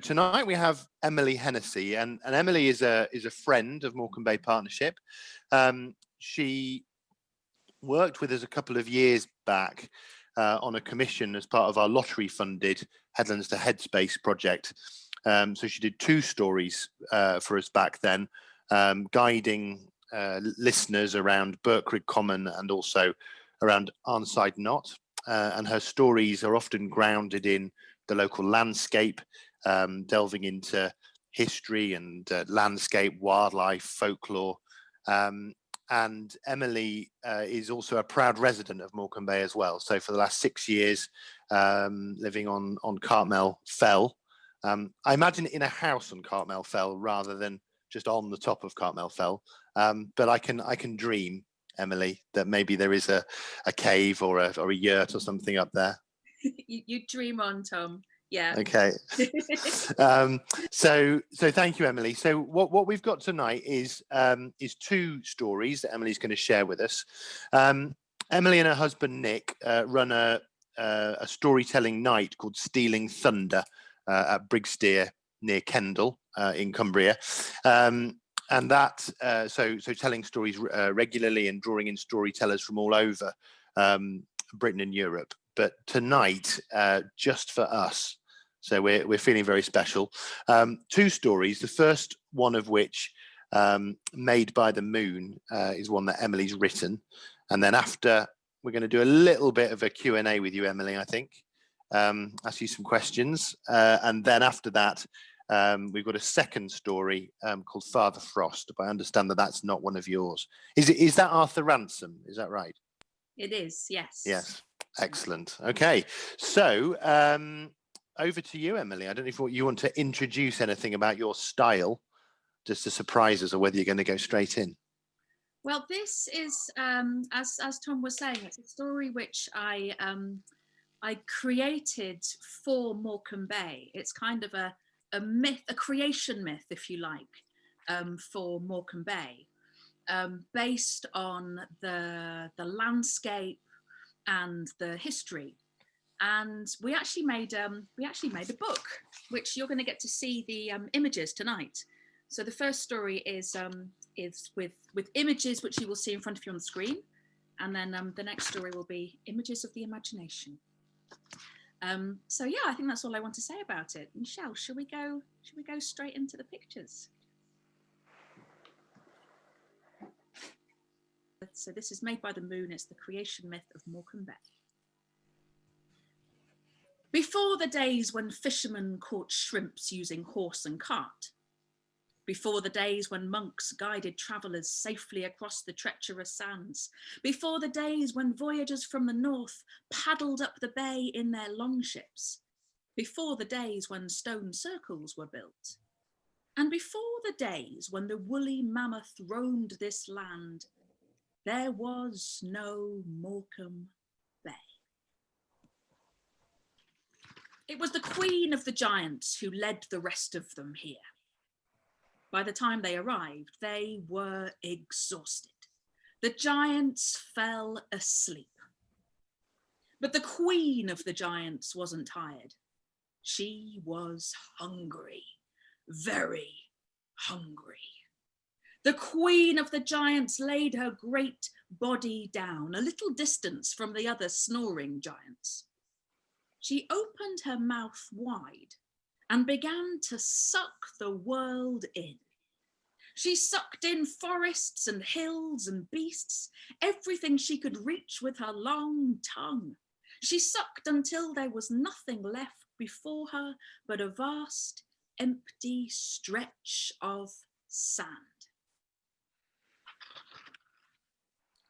tonight we have Emily Hennessey, and Emily is a friend of Morecambe Bay Partnership. She worked with us a couple of years back on a commission as part of our lottery-funded Headlands to Headspace project. So she did 2 stories for us back then, guiding listeners around Birkrid Common and also around Arnside Knott. And her stories are often grounded in the local landscape, delving into history and landscape, wildlife, folklore. And Emily is also a proud resident of Morecambe Bay as well. So for the last 6 years, living on Cartmel Fell. I imagine in a house on Cartmel Fell rather than just on the top of Cartmel Fell. But I can dream, Emily, that maybe there is a cave or a yurt or something up there. You dream on, Tom. Yeah. Okay. So thank you, Emily. So what we've got tonight is 2 stories that Emily's going to share with us. Emily and her husband Nick run a storytelling night called Stealing Thunder at Brigsteer near Kendal in Cumbria. And that so telling stories regularly and drawing in storytellers from all over Britain and Europe. But tonight, just for us, so we're feeling very special. 2 stories. The first one of which, Made by the Moon, is one that Emily's written, and then after we're going to do a little bit of a Q&A with you, Emily. I think ask you some questions, and then after that, we've got a second story called Father Frost. But I understand that that's not one of yours. Is that Arthur Ransom? Is that right? It is. Yes. Yes. Excellent. Okay. So over to you, Emily. I don't know if you want to introduce anything about your style, just to surprise us, or whether you're going to go straight in. Well, this is, as Tom was saying, it's a story which I created for Morecambe Bay. It's kind of a myth, a creation myth, if you like, for Morecambe Bay, based on the landscape and the history. And we actually made a book, which you're going to get to see the images tonight. So the first story is with images which you will see in front of you on the screen, and then the next story will be images of the imagination. So yeah, I think that's all I want to say about it. Michelle, should we go straight into the pictures? So this is Made by the Moon. It's the creation myth of Morecambe Bay. Before the days when fishermen caught shrimps using horse and cart, before the days when monks guided travellers safely across the treacherous sands, before the days when voyagers from the north paddled up the bay in their longships, before the days when stone circles were built, and before the days when the woolly mammoth roamed this land, there was no Morecambe Bay. It was the queen of the giants who led the rest of them here. By the time they arrived, they were exhausted. The giants fell asleep. But the queen of the giants wasn't tired. She was hungry, very hungry. The queen of the giants laid her great body down a little distance from the other snoring giants. She opened her mouth wide and began to suck the world in. She sucked in forests and hills and beasts, everything she could reach with her long tongue. She sucked until there was nothing left before her but a vast, empty stretch of sand.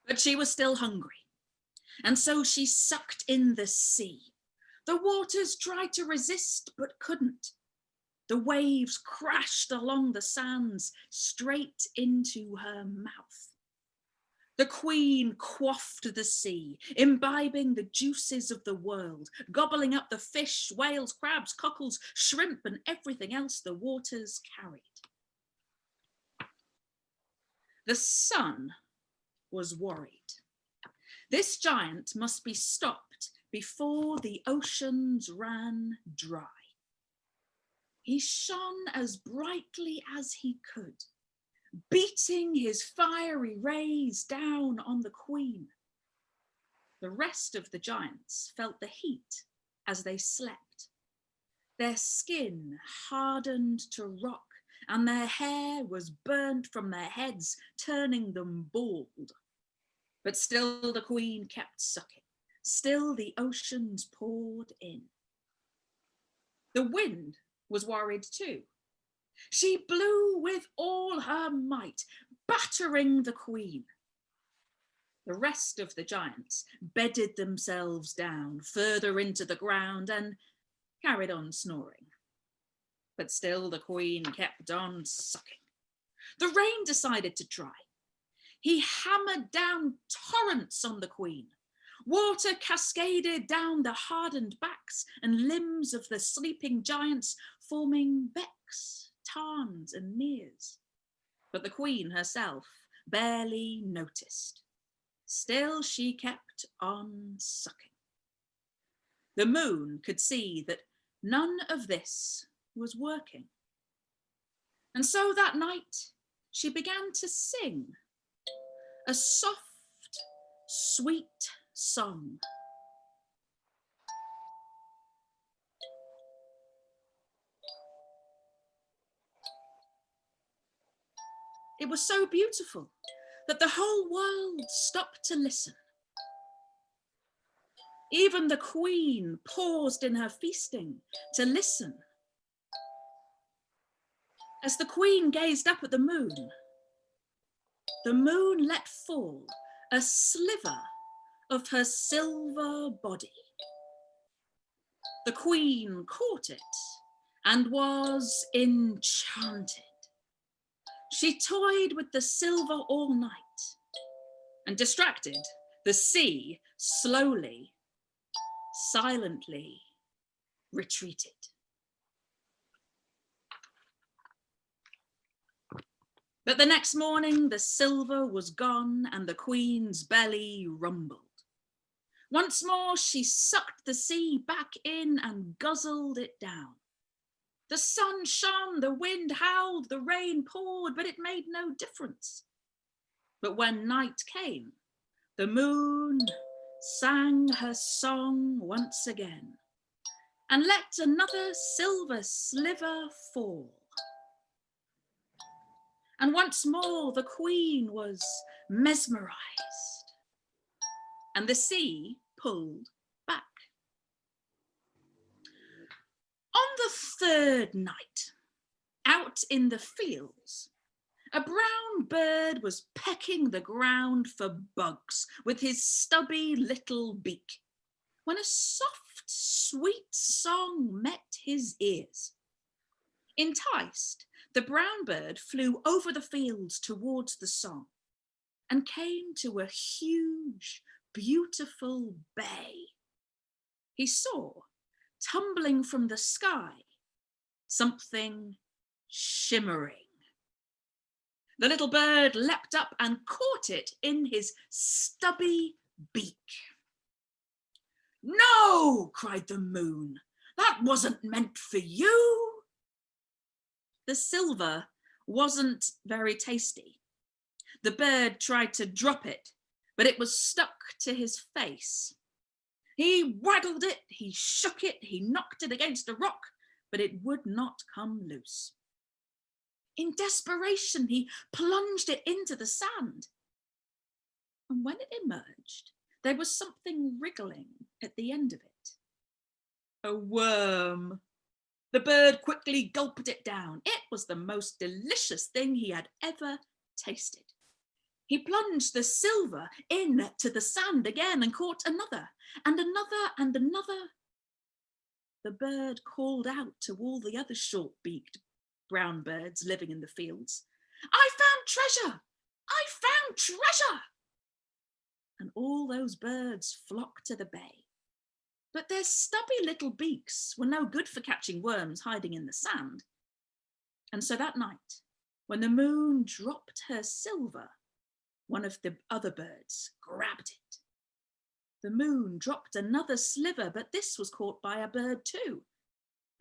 But she was still hungry, and so she sucked in the sea. The waters tried to resist, but couldn't. The waves crashed along the sands straight into her mouth. The queen quaffed the sea, imbibing the juices of the world, gobbling up the fish, whales, crabs, cockles, shrimp, and everything else the waters carried. The sun was worried. This giant must be stopped before the oceans ran dry. He shone as brightly as he could, beating his fiery rays down on the queen. The rest of the giants felt the heat as they slept. Their skin hardened to rock, and their hair was burnt from their heads, turning them bald. But still the queen kept sucking. Still the oceans poured in. The wind was worried too. She blew with all her might, battering the queen. The rest of the giants bedded themselves down further into the ground and carried on snoring. But still the queen kept on sucking. The rain decided to try. He hammered down torrents on the queen. Water cascaded down the hardened backs and limbs of the sleeping giants, forming becks, tarns, and meres. But the queen herself barely noticed. Still she kept on sucking. The moon could see that none of this was working. And so that night she began to sing a soft, sweet song. It was so beautiful that the whole world stopped to listen. Even the queen paused in her feasting to listen. As the queen gazed up at the moon let fall a sliver of her silver body. The queen caught it and was enchanted. She toyed with the silver all night, and distracted, the sea slowly, silently retreated. But the next morning, the silver was gone and the queen's belly rumbled. Once more, she sucked the sea back in and guzzled it down. The sun shone, the wind howled, the rain poured, but it made no difference. But when night came, the moon sang her song once again and let another silver sliver fall. And once more the queen was mesmerized, and the sea pulled back. On the third night, out in the fields, a brown bird was pecking the ground for bugs with his stubby little beak, when a soft, sweet song met his ears. Enticed, the brown bird flew over the fields towards the song and came to a huge, beautiful bay. He saw, tumbling from the sky, something shimmering. The little bird leapt up and caught it in his stubby beak. "No!" cried the moon. "That wasn't meant for you." The silver wasn't very tasty. The bird tried to drop it, but it was stuck to his face. He waggled it, he shook it, he knocked it against a rock, but it would not come loose. In desperation, he plunged it into the sand. And when it emerged, there was something wriggling at the end of it. A worm. The bird quickly gulped it down. It was the most delicious thing he had ever tasted. He plunged the silver into the sand again and caught another, and another, and another. The bird called out to all the other short-beaked brown birds living in the fields, "I found treasure! I found treasure!" And all those birds flocked to the bay. But their stubby little beaks were no good for catching worms hiding in the sand. And so that night, when the moon dropped her silver, one of the other birds grabbed it. The moon dropped another sliver, but this was caught by a bird too,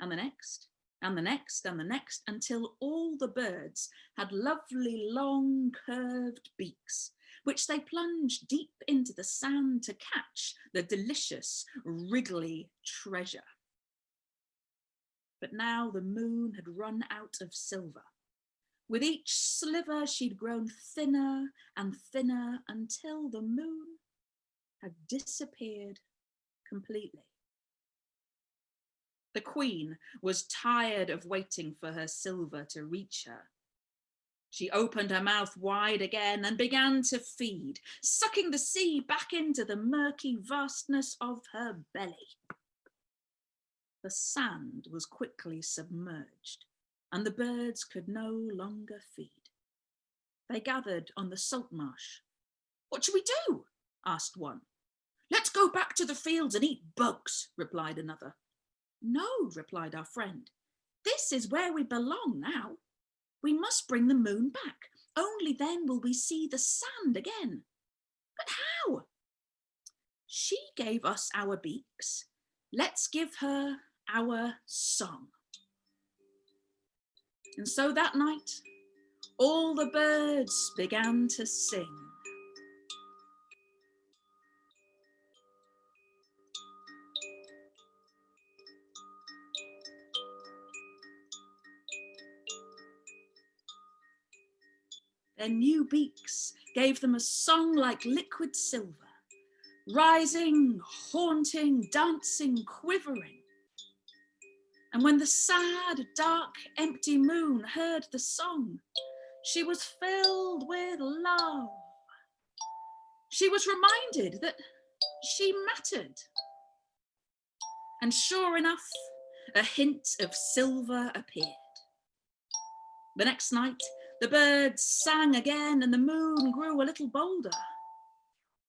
and the next, and the next, and the next, until all the birds had lovely long curved beaks, which they plunged deep into the sand to catch the delicious wriggly treasure. But now the moon had run out of silver. With each sliver she'd grown thinner and thinner until the moon had disappeared completely. The queen was tired of waiting for her silver to reach her. She opened her mouth wide again and began to feed, sucking the sea back into the murky vastness of her belly. The sand was quickly submerged, and the birds could no longer feed. They gathered on the salt marsh. "What shall we do?" asked one. "Let's go back to the fields and eat bugs," replied another. "No," replied our friend. "This is where we belong now. We must bring the moon back. Only then will we see the sand again." "But how?" "She gave us our beaks. Let's give her our song." And so that night, all the birds began to sing. Their new beaks gave them a song like liquid silver, rising, haunting, dancing, quivering. And when the sad, dark, empty moon heard the song, she was filled with love. She was reminded that she mattered. And sure enough, a hint of silver appeared. The next night, the birds sang again and the moon grew a little bolder.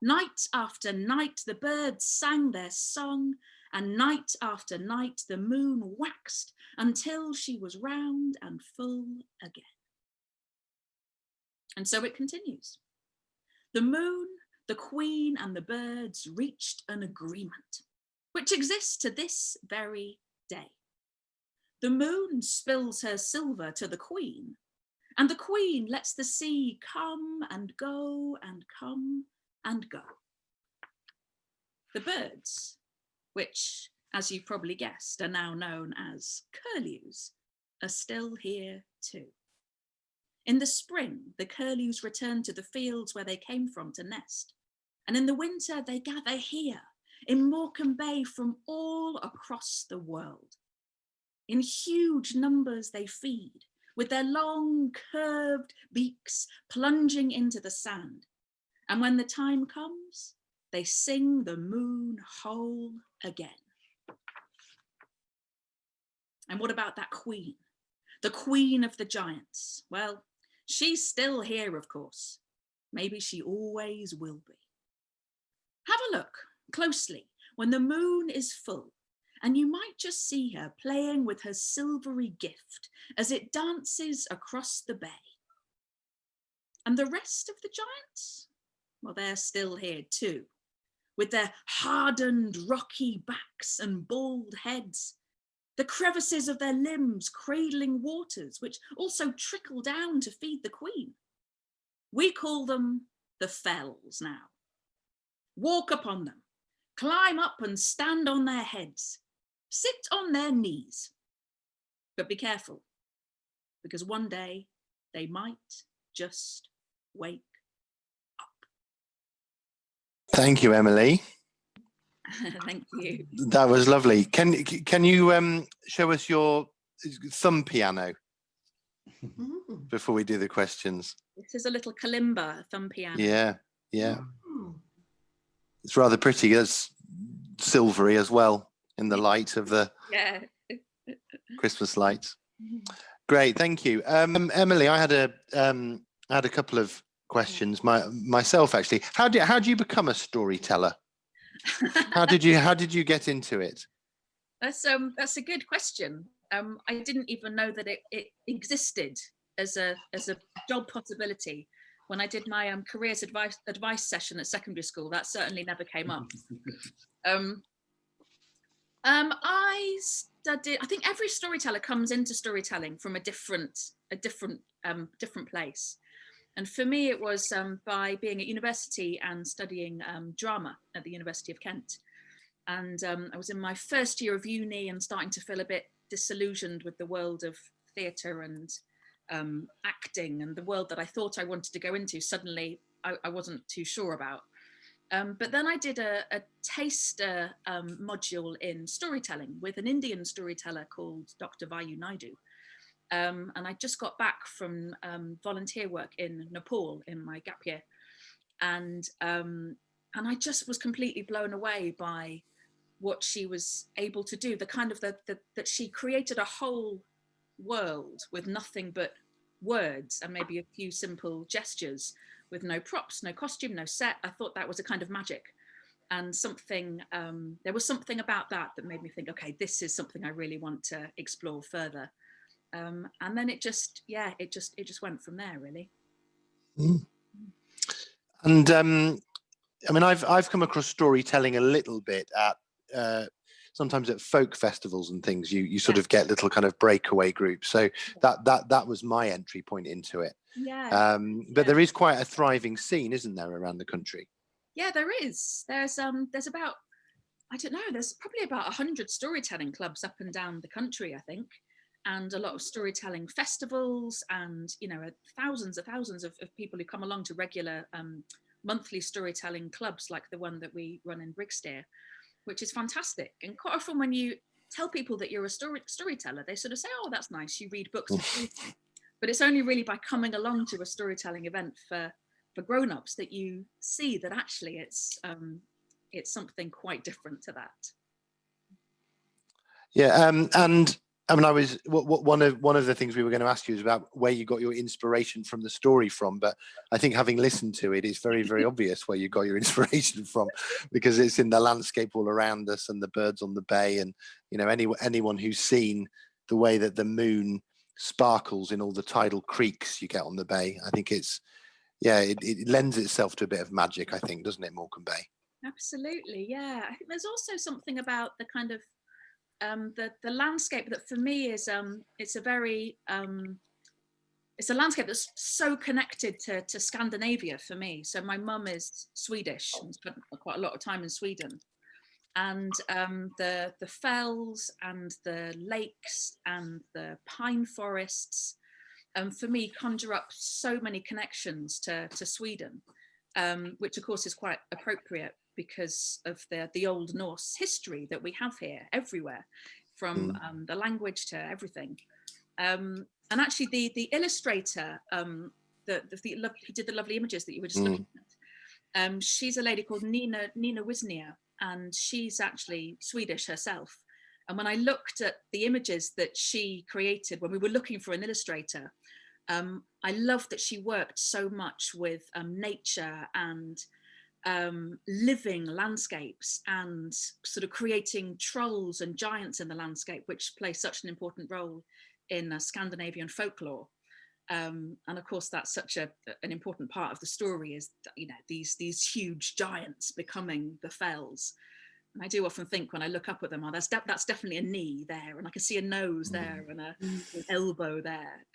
Night after night, the birds sang their song, and night after night, the moon waxed until she was round and full again. And so it continues. The moon, the queen, and the birds reached an agreement, which exists to this very day. The moon spills her silver to the queen, and the queen lets the sea come and go and come and go. The birds, which, as you've probably guessed, are now known as curlews, are still here too. In the spring, the curlews return to the fields where they came from to nest. And in the winter, they gather here in Morecambe Bay from all across the world. In huge numbers, they feed, with their long, curved beaks plunging into the sand. And when the time comes, they sing the moon whole again. And what about that queen? The queen of the giants? Well, she's still here, of course. Maybe she always will be. Have a look closely when the moon is full, and you might just see her playing with her silvery gift as it dances across the bay. And the rest of the giants? Well, they're still here too, with their hardened, rocky backs and bald heads, the crevices of their limbs cradling waters, which also trickle down to feed the queen. We call them the fells now. Walk upon them, climb up and stand on their heads, sit on their knees. But be careful, because one day they might just wake up. Thank you, Emily. Thank you. That was lovely. Can you show us your thumb piano before we do the questions? This is a little kalimba, a thumb piano. Yeah. It's rather pretty. It's silvery as well in the light of the Christmas lights. Great, thank you, Emily. I had a couple of questions myself actually. How do you become a storyteller? How did you get into it? That's a good question. I didn't even know that it existed as a job possibility. When I did my careers advice session at secondary school, that certainly never came up. I think every storyteller comes into storytelling from a different place. And for me, it was by being at university and studying drama at the University of Kent. And I was in my first year of uni and starting to feel a bit disillusioned with the world of theatre and acting, and the world that I thought I wanted to go into. Suddenly, I wasn't too sure about. But then I did a taster module in storytelling with an Indian storyteller called Dr. Vayu Naidu. And I just got back from volunteer work in Nepal in my gap year. And I just was completely blown away by what she was able to do, the kind of that she created a whole world with nothing but words and maybe a few simple gestures, with no props, no costume, no set. I thought that was a kind of magic, and something there was something about that made me think, okay, this is something I really want to explore further. And then it just went from there, really. And I mean, I've come across storytelling a little bit at sometimes at folk festivals and things. You sort of get little kind of breakaway groups. So that was my entry point into it. But there is quite a thriving scene, isn't there, around the country? Yeah, there is. There's about, I don't know, there's probably about 100 storytelling clubs up and down the country, I think, and a lot of storytelling festivals, and thousands of people who come along to regular monthly storytelling clubs like the one that we run in Brigsteer, which is fantastic. And quite often when you tell people that you're a storyteller, they sort of say, oh, that's nice, you read books. But it's only really by coming along to a storytelling event for grown-ups that you see that actually it's something quite different to that. Yeah, and I mean, one of the things we were going to ask you is about where you got your inspiration from the story from, but I think having listened to it, it's very, very obvious where you got your inspiration from, because it's in the landscape all around us and the birds on the bay, and anyone who's seen the way that the moon sparkles in all the tidal creeks you get on the bay, I think it lends itself to a bit of magic, I think, doesn't it, Morecambe Bay? Absolutely, yeah. I think there's also something about the kind of the landscape that for me is it's a landscape that's so connected to Scandinavia for me. So my mum is Swedish and spent quite a lot of time in Sweden, and the fells and the lakes and the pine forests for me conjure up so many connections to Sweden, which of course is quite appropriate because of the Old Norse history that we have here everywhere, from the language to everything. And actually the illustrator who did the lovely images that you were just looking at, she's a lady called Nina Wisnia, and she's actually Swedish herself. And when I looked at the images that she created when we were looking for an illustrator, I love that she worked so much with nature and living landscapes, and sort of creating trolls and giants in the landscape, which play such an important role in Scandinavian folklore. And of course, that's such an important part of the story, is these huge giants becoming the fells. And I do often think when I look up at them, that's definitely a knee there, and I can see a nose there, and an elbow there.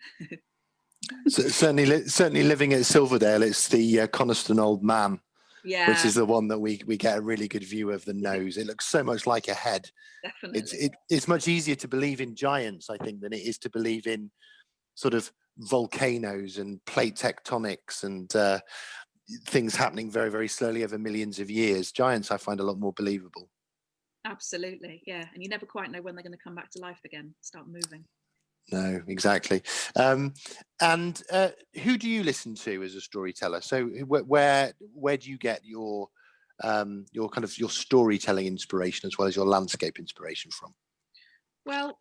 So certainly living at Silverdale, it's the Coniston Old Man, which is the one that we get a really good view of the nose. It looks so much like a head. Definitely. It's much easier to believe in giants, I think, than it is to believe in sort of volcanoes and plate tectonics and things happening very, very slowly over millions of years. Giants, I find a lot more believable. Absolutely, yeah. And you never quite know when they're going to come back to life again, start moving. No, exactly. And who do you listen to as a storyteller? So where do you get your kind of your storytelling inspiration as well as your landscape inspiration from? Well,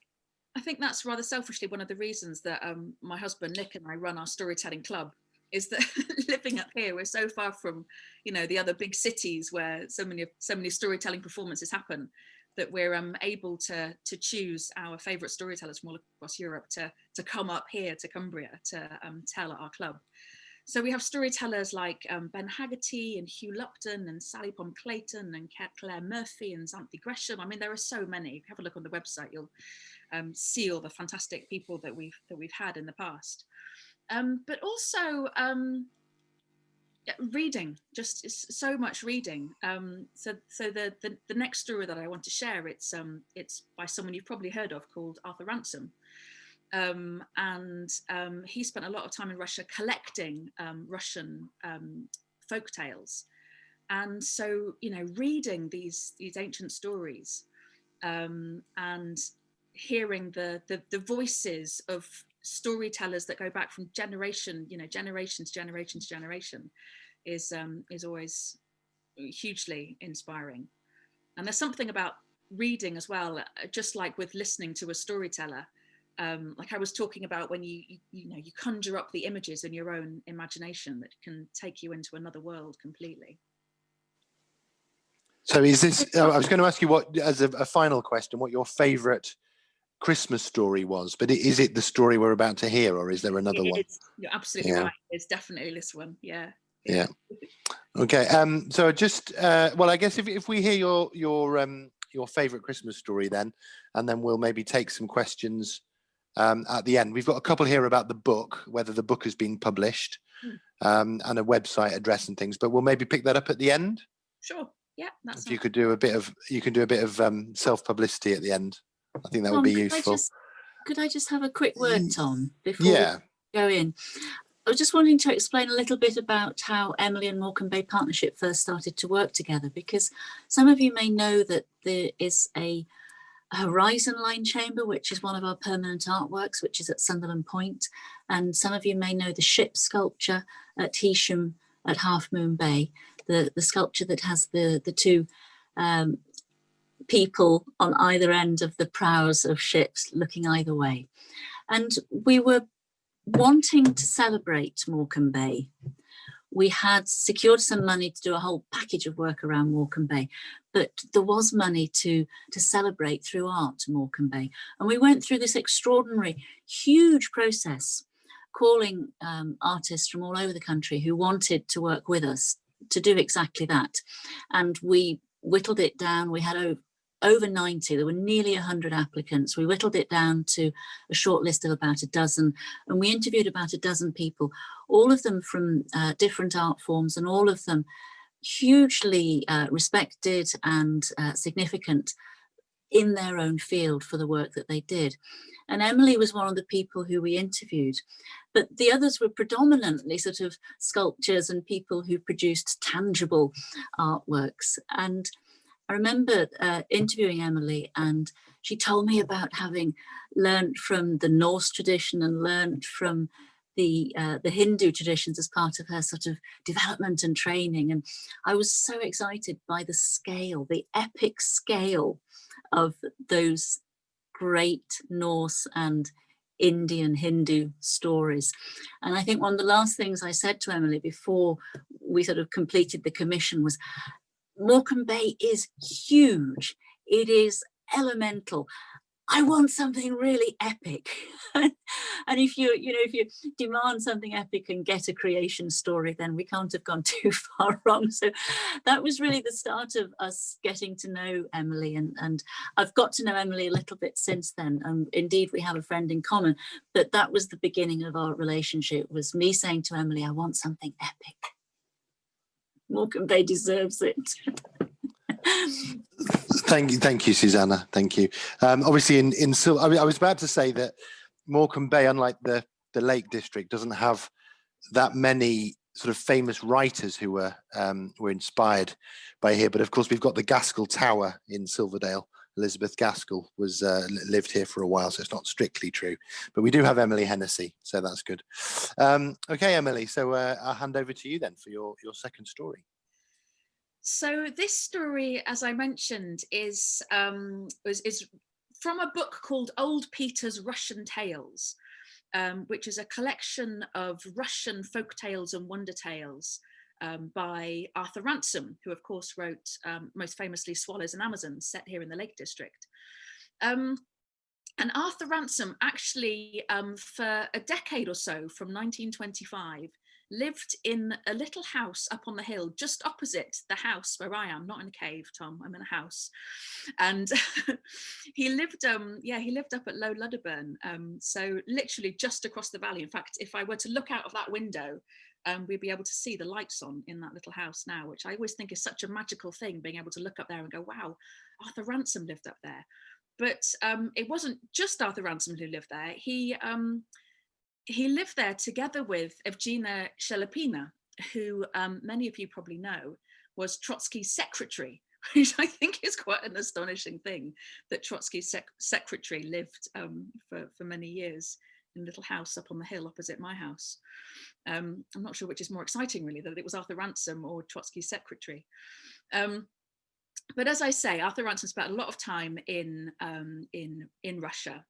I think that's rather selfishly one of the reasons that my husband Nick and I run our storytelling club, is that living up here, we're so far from the other big cities where so many storytelling performances happen, that we're able to choose our favourite storytellers from all across Europe to come up here to Cumbria to tell at our club. So we have storytellers like Ben Haggerty and Hugh Lupton and Sally Pom Clayton and Claire Murphy and Xanthi Gresham. I mean, there are so many. If you have a look on the website, you'll see all the fantastic people that we've had in the past. But also reading, just so much reading. So the next story that I want to share, it's by someone you've probably heard of called Arthur Ransom. He spent a lot of time in Russia collecting Russian folk tales, and so reading these ancient stories and hearing the voices of storytellers that go back from generation to generation is always hugely inspiring. And there's something about reading as well, just like with listening to a storyteller. Like I was talking about, when you conjure up the images in your own imagination that can take you into another world completely. So is this, I was going to ask you what, as a final question, what your favourite Christmas story was, but is it the story we're about to hear, or is there another one? You're absolutely right. It's definitely this one. Yeah. Okay. So just well, I guess if we hear your favourite Christmas story then, and then we'll maybe take some questions at the end. We've got a couple here about the book, whether the book has been published, and a website address and things, but we'll maybe pick that up at the end. Sure. Yeah. That's if you could do a bit of self-publicity at the end. I think that would be useful. Could I just have a quick word, Tom, before we go in? I was just wanting to explain a little bit about how Emily and Morecambe Bay Partnership first started to work together, because some of you may know that there is a horizon line chamber, which is one of our permanent artworks, which is at Sunderland Point, and some of you may know the ship sculpture at Heysham at Half Moon Bay, the sculpture that has the two people on either end of the prows of ships looking either way. And we were wanting to celebrate Morecambe Bay. We had secured some money to do a whole package of work around Morecambe Bay, but there was money to celebrate through art Morecambe Bay. And we went through this extraordinary, huge process, calling artists from all over the country who wanted to work with us to do exactly that. And we whittled it down. We had over 90, there were nearly 100 applicants. We whittled it down to a short list of about a dozen, and we interviewed about a dozen people, all of them from different art forms, and all of them hugely respected and significant in their own field for the work that they did. And Emily was one of the people who we interviewed, but the others were predominantly sort of sculptures and people who produced tangible artworks. And I remember interviewing Emily, and she told me about having learned from the Norse tradition and learned from the Hindu traditions as part of her sort of development and training. And I was so excited by the scale, the epic scale of those great Norse and Indian Hindu stories. And I think one of the last things I said to Emily before we sort of completed the commission was, Morecambe Bay is huge. It is elemental. I want something really epic. And if you demand something epic and get a creation story, then we can't have gone too far wrong. So that was really the start of us getting to know Emily. And I've got to know Emily a little bit since then. And indeed, we have a friend in common. But that was the beginning of our relationship, was me saying to Emily, I want something epic. Morecambe Bay deserves it. Thank you, Susanna. Thank you. Obviously, I was about to say that Morecambe Bay, unlike the Lake District, doesn't have that many sort of famous writers who were inspired by here. But of course, we've got the Gaskell Tower in Silverdale. Elizabeth Gaskell was lived here for a while, so it's not strictly true. But we do have Emily Hennessey, so that's good. Okay, Emily, so I'll hand over to you then for your second story. So this story, as I mentioned, is from a book called Old Peter's Russian Tales, which is a collection of Russian folk tales and wonder tales by Arthur Ransom, who of course wrote most famously Swallows and Amazons, set here in the Lake District. And Arthur Ransom actually, for a decade or so, from 1925 lived in a little house up on the hill, just opposite the house where I am, not in a cave, Tom, I'm in a house. And he lived up at Low Ludderburn. So literally just across the valley. In fact, if I were to look out of that window, we'd be able to see the lights on in that little house now, which I always think is such a magical thing, being able to look up there and go, wow, Arthur Ransom lived up there. But it wasn't just Arthur Ransom who lived there. He lived there together with Evgenia Shelepina, who many of you probably know was Trotsky's secretary, which I think is quite an astonishing thing, that Trotsky's secretary lived for many years in a little house up on the hill opposite my house. I'm not sure which is more exciting, really, that it was Arthur Ransom or Trotsky's secretary. But as I say, Arthur Ransom spent a lot of time in Russia.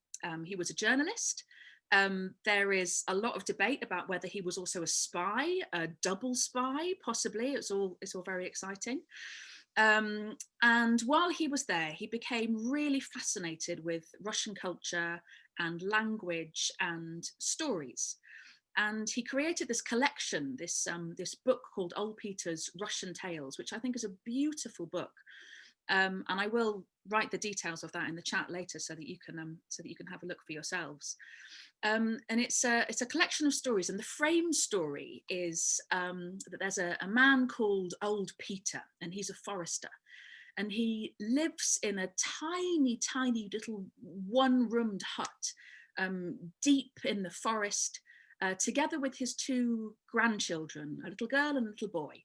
He was a journalist. There is a lot of debate about whether he was also a spy, a double spy, possibly. It's all very exciting. And while he was there, he became really fascinated with Russian culture and language and stories. And he created this collection, this book called Old Peter's Russian Tales, which I think is a beautiful book. And I will write the details of that in the chat later so that you can have a look for yourselves. And it's a collection of stories, and the frame story is that there's a man called Old Peter, and he's a forester, and he lives in a tiny, tiny little one-roomed hut deep in the forest, together with his two grandchildren, a little girl and a little boy.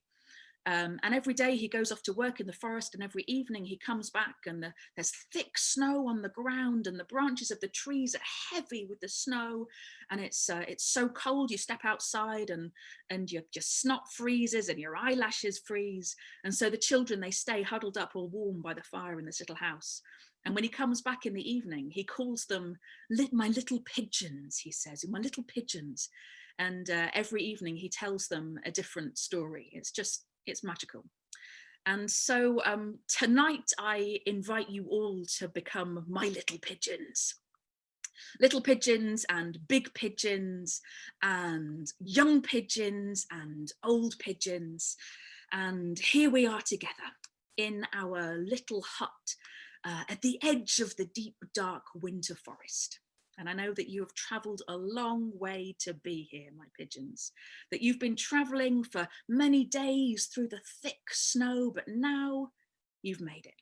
And every day he goes off to work in the forest, and every evening he comes back, and there's thick snow on the ground, and the branches of the trees are heavy with the snow, and it's so cold you step outside and your snot freezes and your eyelashes freeze. And so the children, they stay huddled up all warm by the fire in this little house. And when he comes back in the evening, he calls them my little pigeons, he says, my little pigeons. And every evening he tells them a different story. It's magical. And so tonight I invite you all to become my little pigeons. Little pigeons and big pigeons and young pigeons and old pigeons. And here we are together in our little hut at the edge of the deep, dark winter forest. And I know that you have travelled a long way to be here, my pigeons, that you've been travelling for many days through the thick snow, but now you've made it.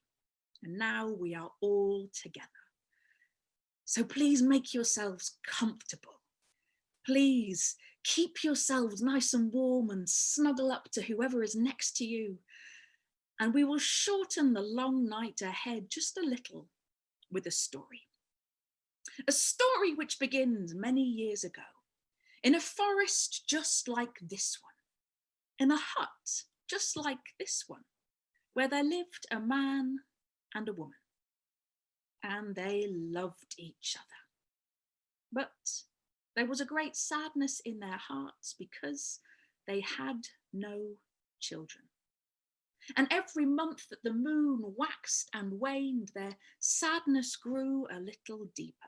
And now we are all together. So please make yourselves comfortable. Please keep yourselves nice and warm and snuggle up to whoever is next to you. And we will shorten the long night ahead just a little with a story. A story which begins many years ago, in a forest just like this one, in a hut just like this one, where there lived a man and a woman, and they loved each other. But there was a great sadness in their hearts because they had no children. And every month that the moon waxed and waned, their sadness grew a little deeper.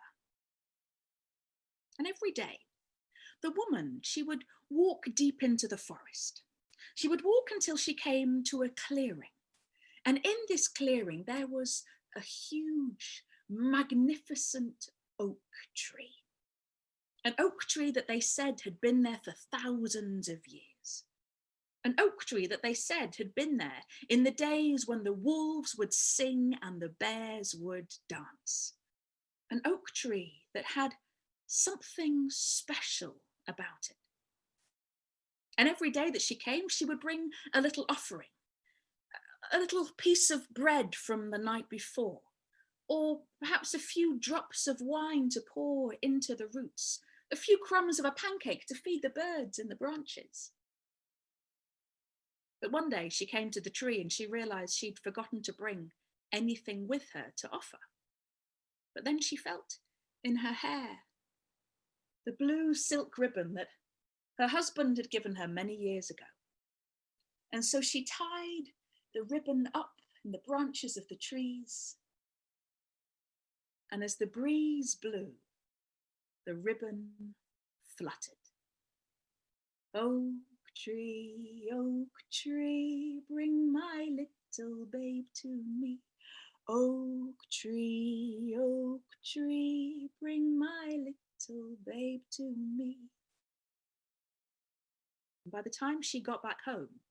And every day, the woman, she would walk deep into the forest. She would walk until she came to a clearing. And in this clearing, there was a huge, magnificent oak tree. An oak tree that they said had been there for thousands of years. An oak tree that they said had been there in the days when the wolves would sing and the bears would dance. An oak tree that had something special about it. And every day that she came, she would bring a little offering, a little piece of bread from the night before, or perhaps a few drops of wine to pour into the roots, a few crumbs of a pancake to feed the birds in the branches. But one day she came to the tree and she realized she'd forgotten to bring anything with her to offer. But then she felt in her hair the blue silk ribbon that her husband had given her many years ago. And so she tied the ribbon up in the branches of the trees. And as the breeze blew, the ribbon fluttered. Oh, tree, bring my little babe to me. Oak tree, bring my little babe to me. And by the time she got back home,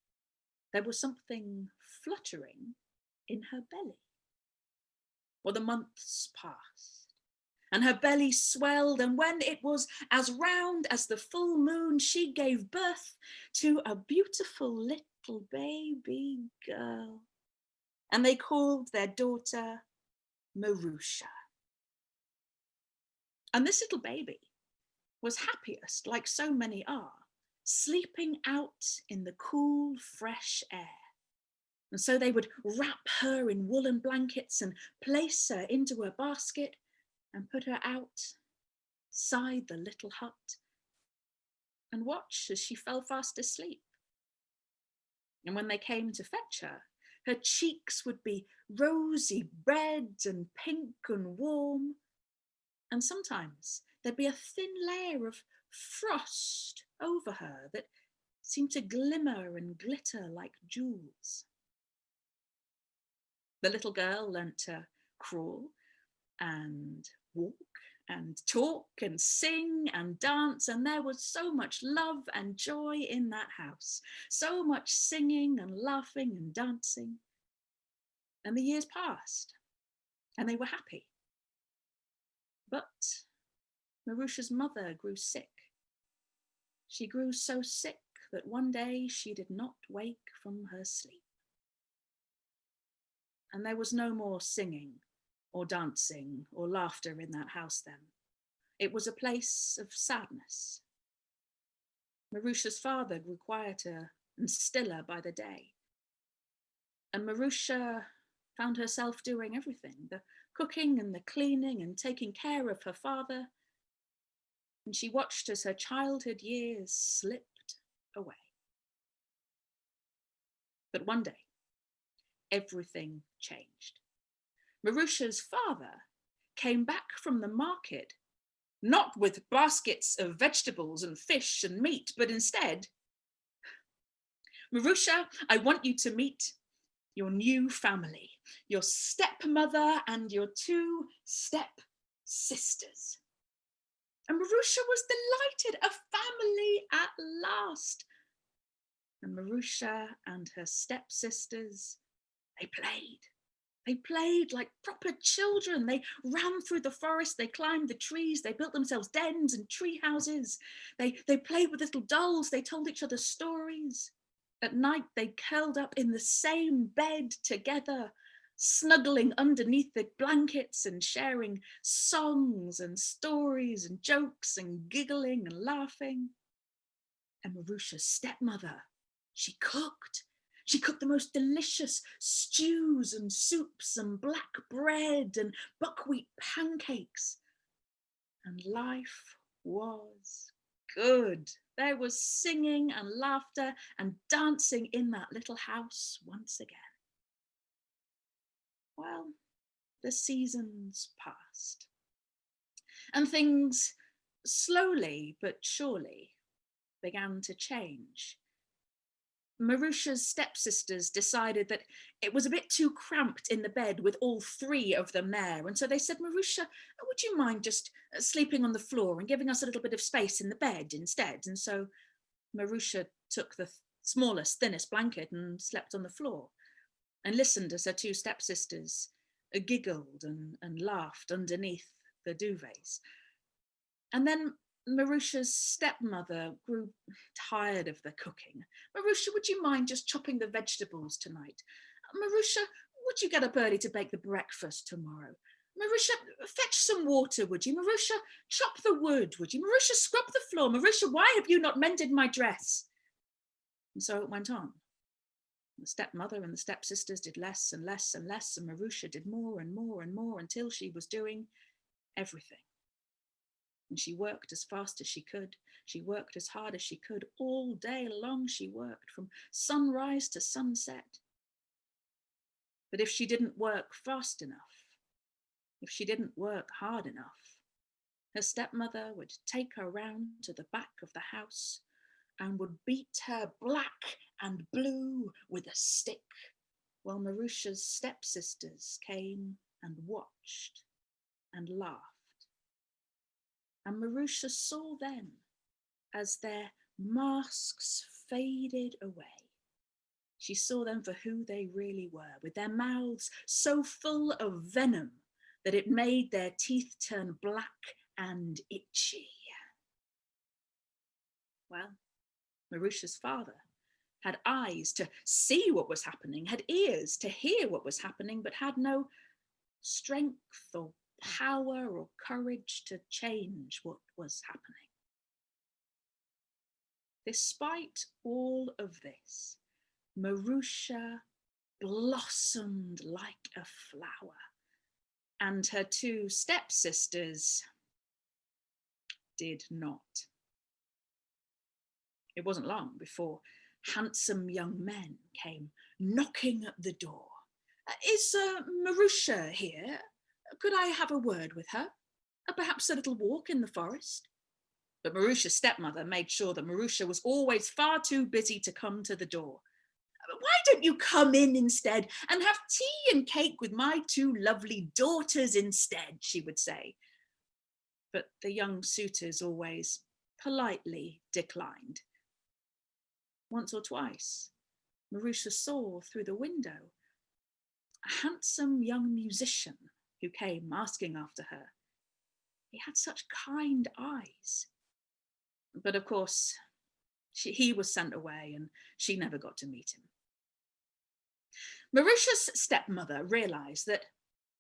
there was something fluttering in her belly. Well, the months passed, and her belly swelled, and when it was as round as the full moon, she gave birth to a beautiful little baby girl. And they called their daughter Marusha. And this little baby was happiest, like so many are, sleeping out in the cool, fresh air. And so they would wrap her in woolen blankets and place her into a basket and put her outside the little hut and watch as she fell fast asleep. And when they came to fetch her, her cheeks would be rosy red and pink and warm. And sometimes there'd be a thin layer of frost over her that seemed to glimmer and glitter like jewels. The little girl learnt to crawl and walk and talk and sing and dance, and there was so much love and joy in that house, so much singing and laughing and dancing. And the years passed, and they were happy. But Marusha's mother grew sick. She grew so sick that one day she did not wake from her sleep. And there was no more singing or dancing or laughter in that house then. It was a place of sadness. Marusha's father grew quieter and stiller by the day. And Marusha found herself doing everything, the cooking and the cleaning and taking care of her father. And she watched as her childhood years slipped away. But one day, everything changed. Marusha's father came back from the market, not with baskets of vegetables and fish and meat, but instead, Marusha, I want you to meet your new family, your stepmother and your 2 stepsisters. And Marusha was delighted, a family at last. And Marusha and her stepsisters, they played. They played like proper children. They ran through the forest, they climbed the trees, they built themselves dens and tree houses. They played with little dolls, they told each other stories. At night, they curled up in the same bed together, snuggling underneath the blankets and sharing songs and stories and jokes and giggling and laughing. And Marusha's stepmother, she cooked. She cooked the most delicious stews and soups and black bread and buckwheat pancakes. And life was good. There was singing and laughter and dancing in that little house once again. Well, the seasons passed, and things slowly but surely began to change. Marusha's stepsisters decided that it was a bit too cramped in the bed with all 3 of them there. And so they said, Marusha, would you mind just sleeping on the floor and giving us a little bit of space in the bed instead? And so Marusha took the smallest, thinnest blanket and slept on the floor and listened as her 2 stepsisters giggled and laughed underneath the duvets. And then Marusha's stepmother grew tired of the cooking. Marusha, would you mind just chopping the vegetables tonight? Marusha, would you get up early to bake the breakfast tomorrow? Marusha, fetch some water, would you? Marusha, chop the wood, would you? Marusha, scrub the floor. Marusha, why have you not mended my dress? And so it went on. The stepmother and the stepsisters did less and less and less, and Marusha did more and more and more until she was doing everything. And she worked as fast as she could. She worked as hard as she could. All day long she worked, from sunrise to sunset. But if she didn't work fast enough, if she didn't work hard enough, her stepmother would take her round to the back of the house and would beat her black and blue with a stick, while Marusha's stepsisters came and watched and laughed. And Marusha saw them as their masks faded away. She saw them for who they really were, with their mouths so full of venom that it made their teeth turn black and itchy. Well, Marusha's father had eyes to see what was happening, had ears to hear what was happening, but had no strength or power or courage to change what was happening. Despite all of this, Marusha blossomed like a flower, and her two stepsisters did not. It wasn't long before handsome young men came knocking at the door. Is Marusha here? Could I have a word with her? Perhaps a little walk in the forest? But Marusha's stepmother made sure that Marusha was always far too busy to come to the door. Why don't you come in instead and have tea and cake with my two lovely daughters instead, she would say. But the young suitors always politely declined. Once or twice, Marusha saw through the window a handsome young musician who came asking after her. He had such kind eyes. But of course, he was sent away and she never got to meet him. Marusha's stepmother realized that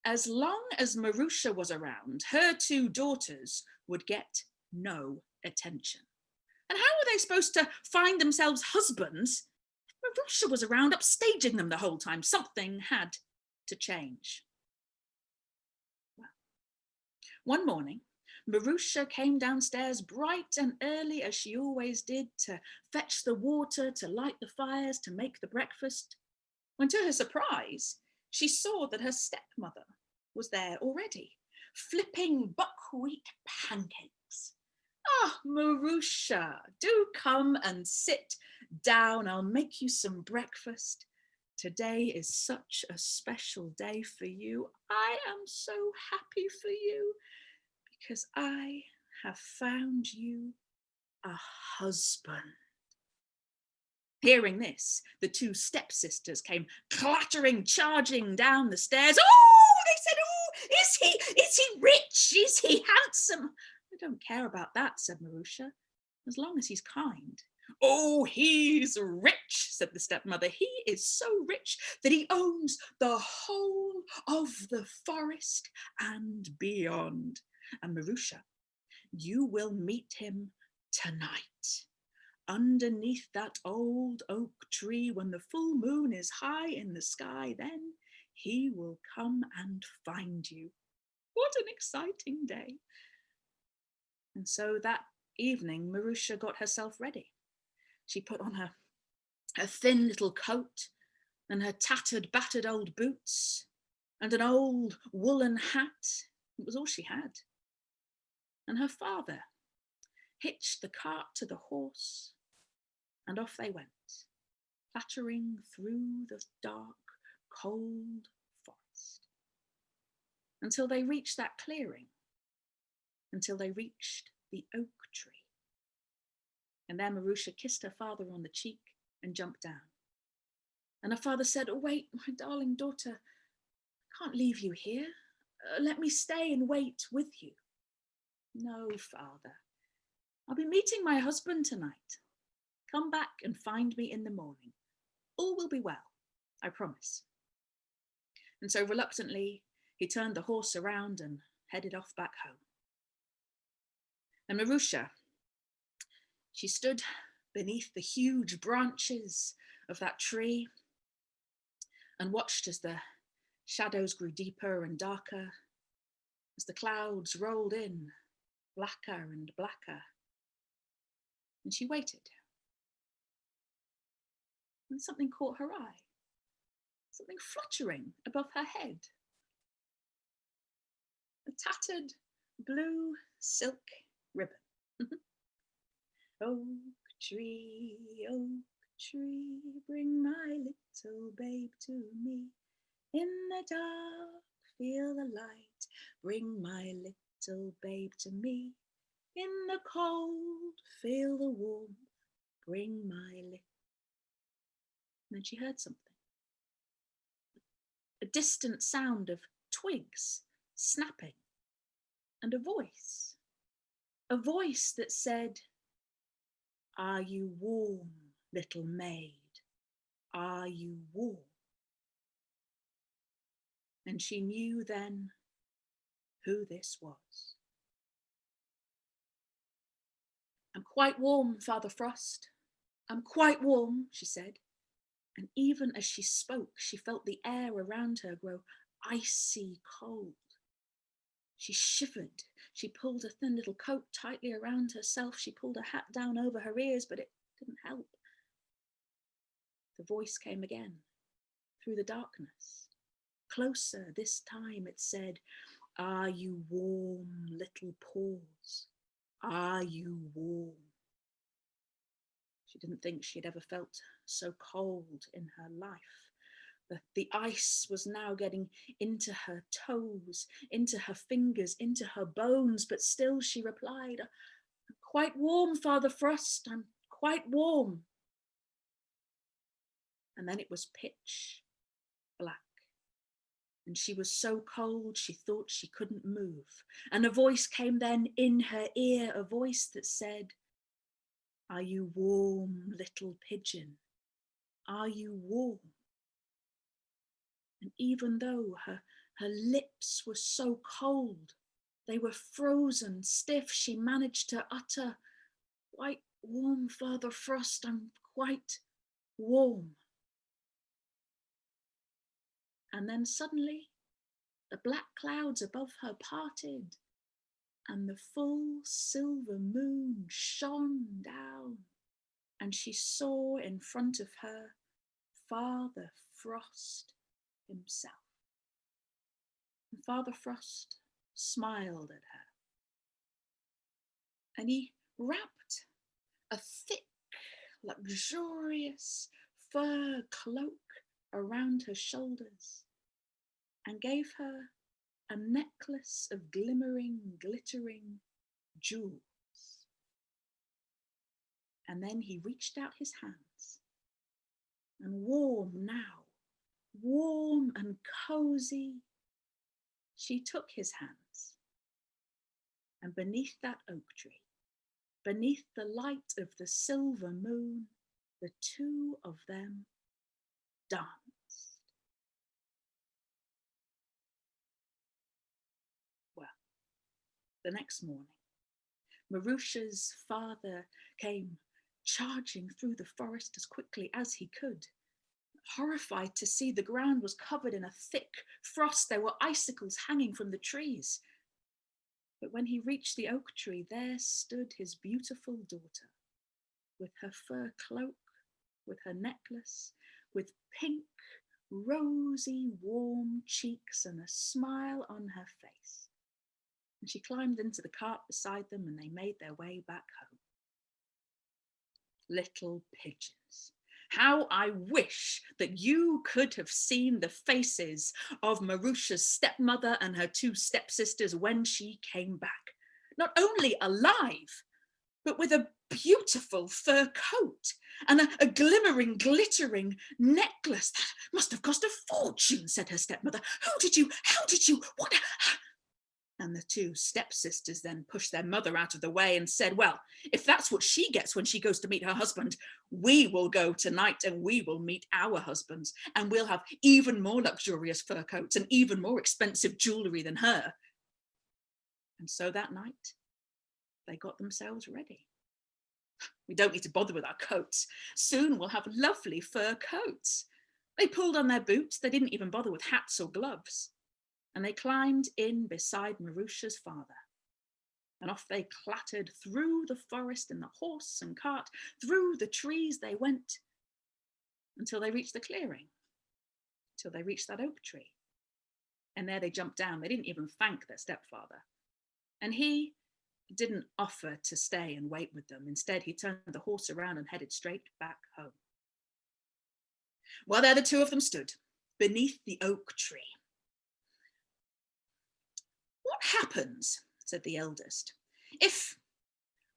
as long as Marusha was around, her two daughters would get no attention. And how were they supposed to find themselves husbands if Marusha was around upstaging them the whole time? Something had to change. Well, one morning, Marusha came downstairs bright and early as she always did to fetch the water, to light the fires, to make the breakfast, when to her surprise, she saw that her stepmother was there already, flipping buckwheat pancakes. Ah, Marusha, do come and sit down. I'll make you some breakfast. Today is such a special day for you. I am so happy for you because I have found you a husband. Hearing this, the two stepsisters came clattering, charging down the stairs. Oh, they said, oh, is he rich? Is he handsome? I don't care about that, said Marusha, as long as he's kind. Oh, he's rich, said the stepmother. He is so rich that he owns the whole of the forest and beyond. And Marusha, you will meet him tonight, underneath that old oak tree when the full moon is high in the sky. Then he will come and find you. What an exciting day. And so that evening, Marusha got herself ready. She put on her thin little coat and her tattered, battered old boots and an old woolen hat. It was all she had. And her father hitched the cart to the horse, and off they went, clattering through the dark, cold forest, until they reached that clearing, until they reached the oak tree. And there Marusha kissed her father on the cheek and jumped down. And her father said, oh, wait, my darling daughter, I can't leave you here. Let me stay and wait with you. No, father, I'll be meeting my husband tonight. Come back and find me in the morning. All will be well, I promise. And so reluctantly, he turned the horse around and headed off back home. And Marusha, she stood beneath the huge branches of that tree and watched as the shadows grew deeper and darker, as the clouds rolled in, blacker and blacker. And she waited. And something caught her eye, something fluttering above her head. A tattered blue silk ribbon. Oak tree, oak tree, bring my little babe to me. In the dark, feel the light, bring my little babe to me. In the cold, feel the warmth, bring my little. And then she heard something. A distant sound of twigs snapping, and a voice that said, "Are you warm, little maid? Are you warm?" And she knew then who this was. "I'm quite warm, Father Frost. I'm quite warm," she said. And even as she spoke, she felt the air around her grow icy cold. She shivered. She pulled a thin little coat tightly around herself. She pulled her hat down over her ears, but it didn't help. The voice came again through the darkness. Closer this time it said, "Are you warm, little paws? Are you warm?" She didn't think she had ever felt so cold in her life. The ice was now getting into her toes, into her fingers, into her bones, but still she replied, "I'm quite warm, Father Frost, I'm quite warm." And then it was pitch black. And she was so cold she thought she couldn't move. And a voice came then in her ear, a voice that said, "Are you warm, little pigeon? Are you warm?" And even though her lips were so cold, they were frozen stiff, she managed to utter, "Quite warm, Father Frost, I'm quite warm." And then suddenly the black clouds above her parted and the full silver moon shone down, and she saw in front of her Father Frost himself. And Father Frost smiled at her, and he wrapped a thick, luxurious fur cloak around her shoulders and gave her a necklace of glimmering, glittering jewels. And then he reached out his hands, and warm now, warm and cozy, she took his hands, and beneath that oak tree, beneath the light of the silver moon, the two of them danced. Well, the next morning, Marusha's father came charging through the forest as quickly as he could, horrified to see the ground was covered in a thick frost. There were icicles hanging from the trees. But when he reached the oak tree, there stood his beautiful daughter, with her fur cloak, with her necklace, with pink, rosy, warm cheeks and a smile on her face. And she climbed into the cart beside them, and they made their way back home. Little pigeons. How I wish that you could have seen the faces of Marusha's stepmother and her two stepsisters when she came back. Not only alive, but with a beautiful fur coat and a glimmering, glittering necklace. "That must have cost a fortune," said her stepmother. How did you, what? And the two stepsisters then pushed their mother out of the way and said, "Well, if that's what she gets when she goes to meet her husband, we will go tonight and we will meet our husbands, and we'll have even more luxurious fur coats and even more expensive jewellery than her." And so that night, they got themselves ready. "We don't need to bother with our coats. Soon we'll have lovely fur coats." They pulled on their boots. They didn't even bother with hats or gloves. And they climbed in beside Marusha's father. And off they clattered through the forest in the horse and cart. Through the trees they went until they reached the clearing, till they reached that oak tree. And there they jumped down. They didn't even thank their stepfather. And he didn't offer to stay and wait with them. Instead, he turned the horse around and headed straight back home. Well, there the two of them stood beneath the oak tree. "What happens," said the eldest, "if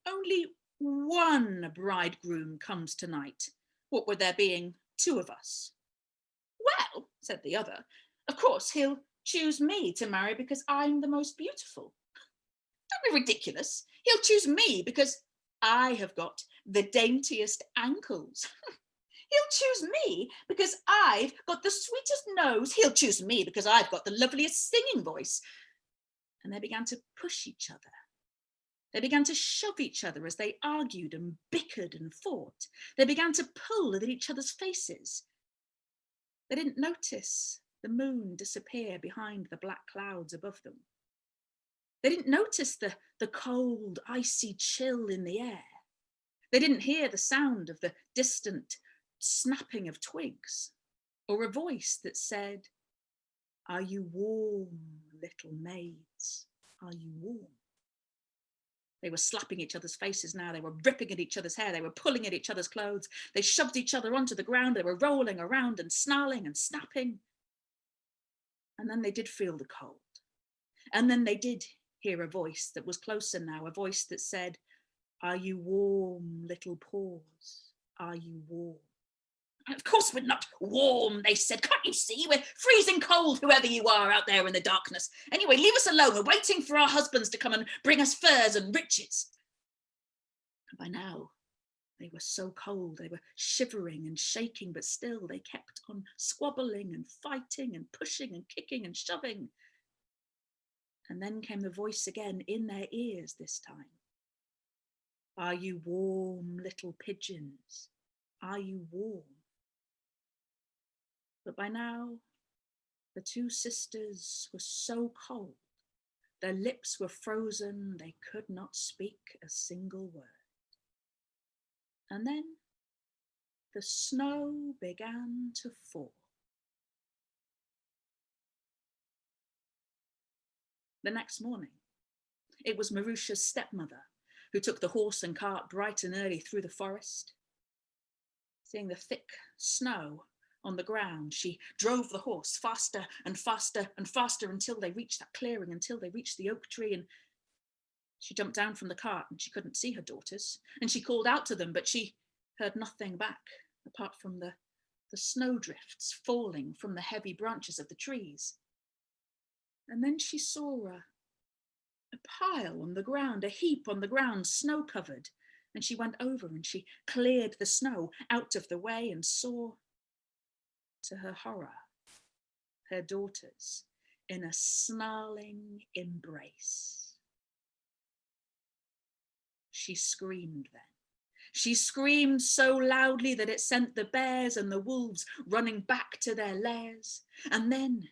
only one bridegroom comes tonight, what with there being two of us?" "Well," said the other, "of course he'll choose me to marry because I'm the most beautiful." "Don't be ridiculous. He'll choose me because I have got the daintiest ankles." "He'll choose me because I've got the sweetest nose." "He'll choose me because I've got the loveliest singing voice." And they began to push each other. They began to shove each other as they argued and bickered and fought. They began to pull at each other's faces. They didn't notice the moon disappear behind the black clouds above them. They didn't notice the cold, icy chill in the air. They didn't hear the sound of the distant snapping of twigs, or a voice that said, "Are you warm, little maids? Are you warm?" They were slapping each other's faces now. They were ripping at each other's hair. They were pulling at each other's clothes. They shoved each other onto the ground. They were rolling around and snarling and snapping. And then they did feel the cold. And then they did hear a voice that was closer now, a voice that said, "Are you warm, little paws? Are you warm?" "Of course we're not warm," they said. "Can't you see? We're freezing cold, whoever you are out there in the darkness. Anyway, leave us alone. We're waiting for our husbands to come and bring us furs and riches." And by now, they were so cold, they were shivering and shaking, but still they kept on squabbling and fighting and pushing and kicking and shoving. And then came the voice again in their ears this time. "Are you warm, little pigeons? Are you warm?" But by now, the two sisters were so cold, their lips were frozen, they could not speak a single word. And then the snow began to fall. The next morning, it was Marusha's stepmother who took the horse and cart bright and early through the forest. Seeing the thick snow on the ground, she drove the horse faster and faster and faster until they reached that clearing, until they reached the oak tree. And she jumped down from the cart and she couldn't see her daughters. And she called out to them, but she heard nothing back apart from the snowdrifts falling from the heavy branches of the trees. And then she saw a pile on the ground, a heap on the ground, snow-covered. And she went over and she cleared the snow out of the way and saw, to her horror, her daughters in a snarling embrace. She screamed then. She screamed so loudly that it sent the bears and the wolves running back to their lairs. And then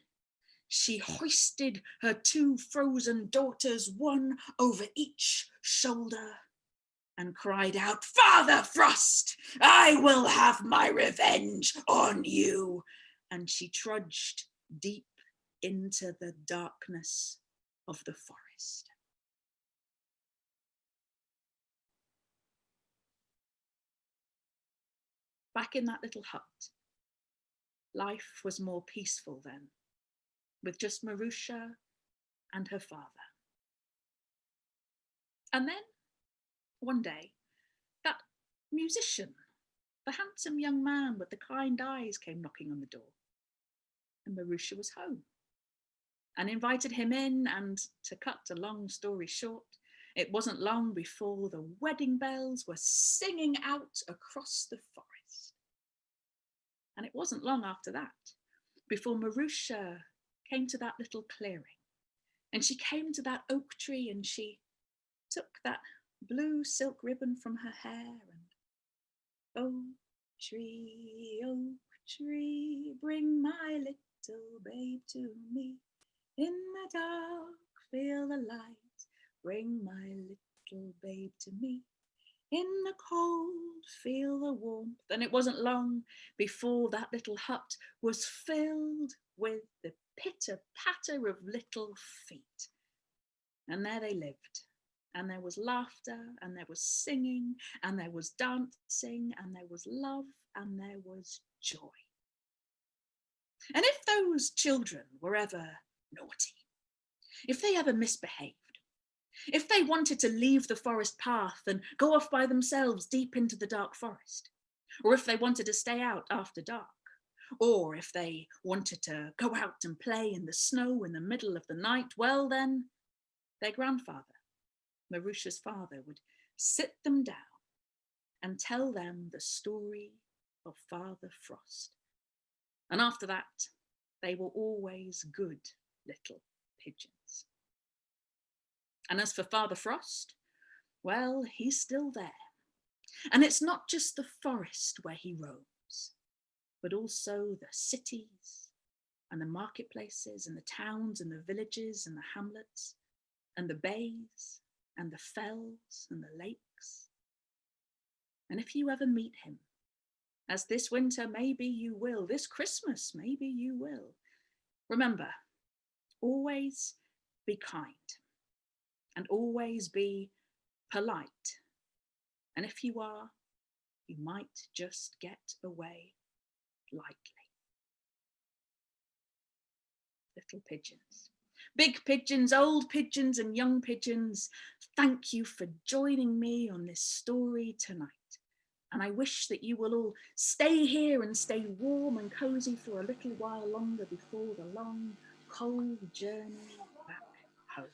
she hoisted her two frozen daughters, one over each shoulder, and cried out, "Father Frost, I will have my revenge on you." And she trudged deep into the darkness of the forest. Back in that little hut, life was more peaceful then, with just Marusha and her father. And then, one day, that musician, the handsome young man with the kind eyes, came knocking on the door. And Marusha was home and invited him in. And to cut a long story short, it wasn't long before the wedding bells were singing out across the forest. And it wasn't long after that before Marusha came to that little clearing. And she came to that oak tree and she took that blue silk ribbon from her hair and, "Oak tree, bring my little babe to me. In the dark, feel the light, bring my little babe to me. In the cold, feel the warmth." And it wasn't long before that little hut was filled with the pitter-patter of little feet. And there they lived, and there was laughter, and there was singing, and there was dancing, and there was love, and there was joy. And if those children were ever naughty, if they ever misbehaved, if they wanted to leave the forest path and go off by themselves deep into the dark forest, or if they wanted to stay out after dark, or if they wanted to go out and play in the snow in the middle of the night, well then, their grandfather, Marusha's father, would sit them down and tell them the story of Father Frost. And after that, they were always good little pigeons. And as for Father Frost, well, he's still there. And it's not just the forest where he roams, but also the cities and the marketplaces and the towns and the villages and the hamlets and the bays and the fells and the lakes. And if you ever meet him, as this winter maybe you will, this Christmas maybe you will, remember, always be kind and always be polite. And if you are, you might just get away lightly. Little pigeons, big pigeons, old pigeons and young pigeons, thank you for joining me on this story tonight. And I wish that you will all stay here and stay warm and cozy for a little while longer before the long, cold journey back home.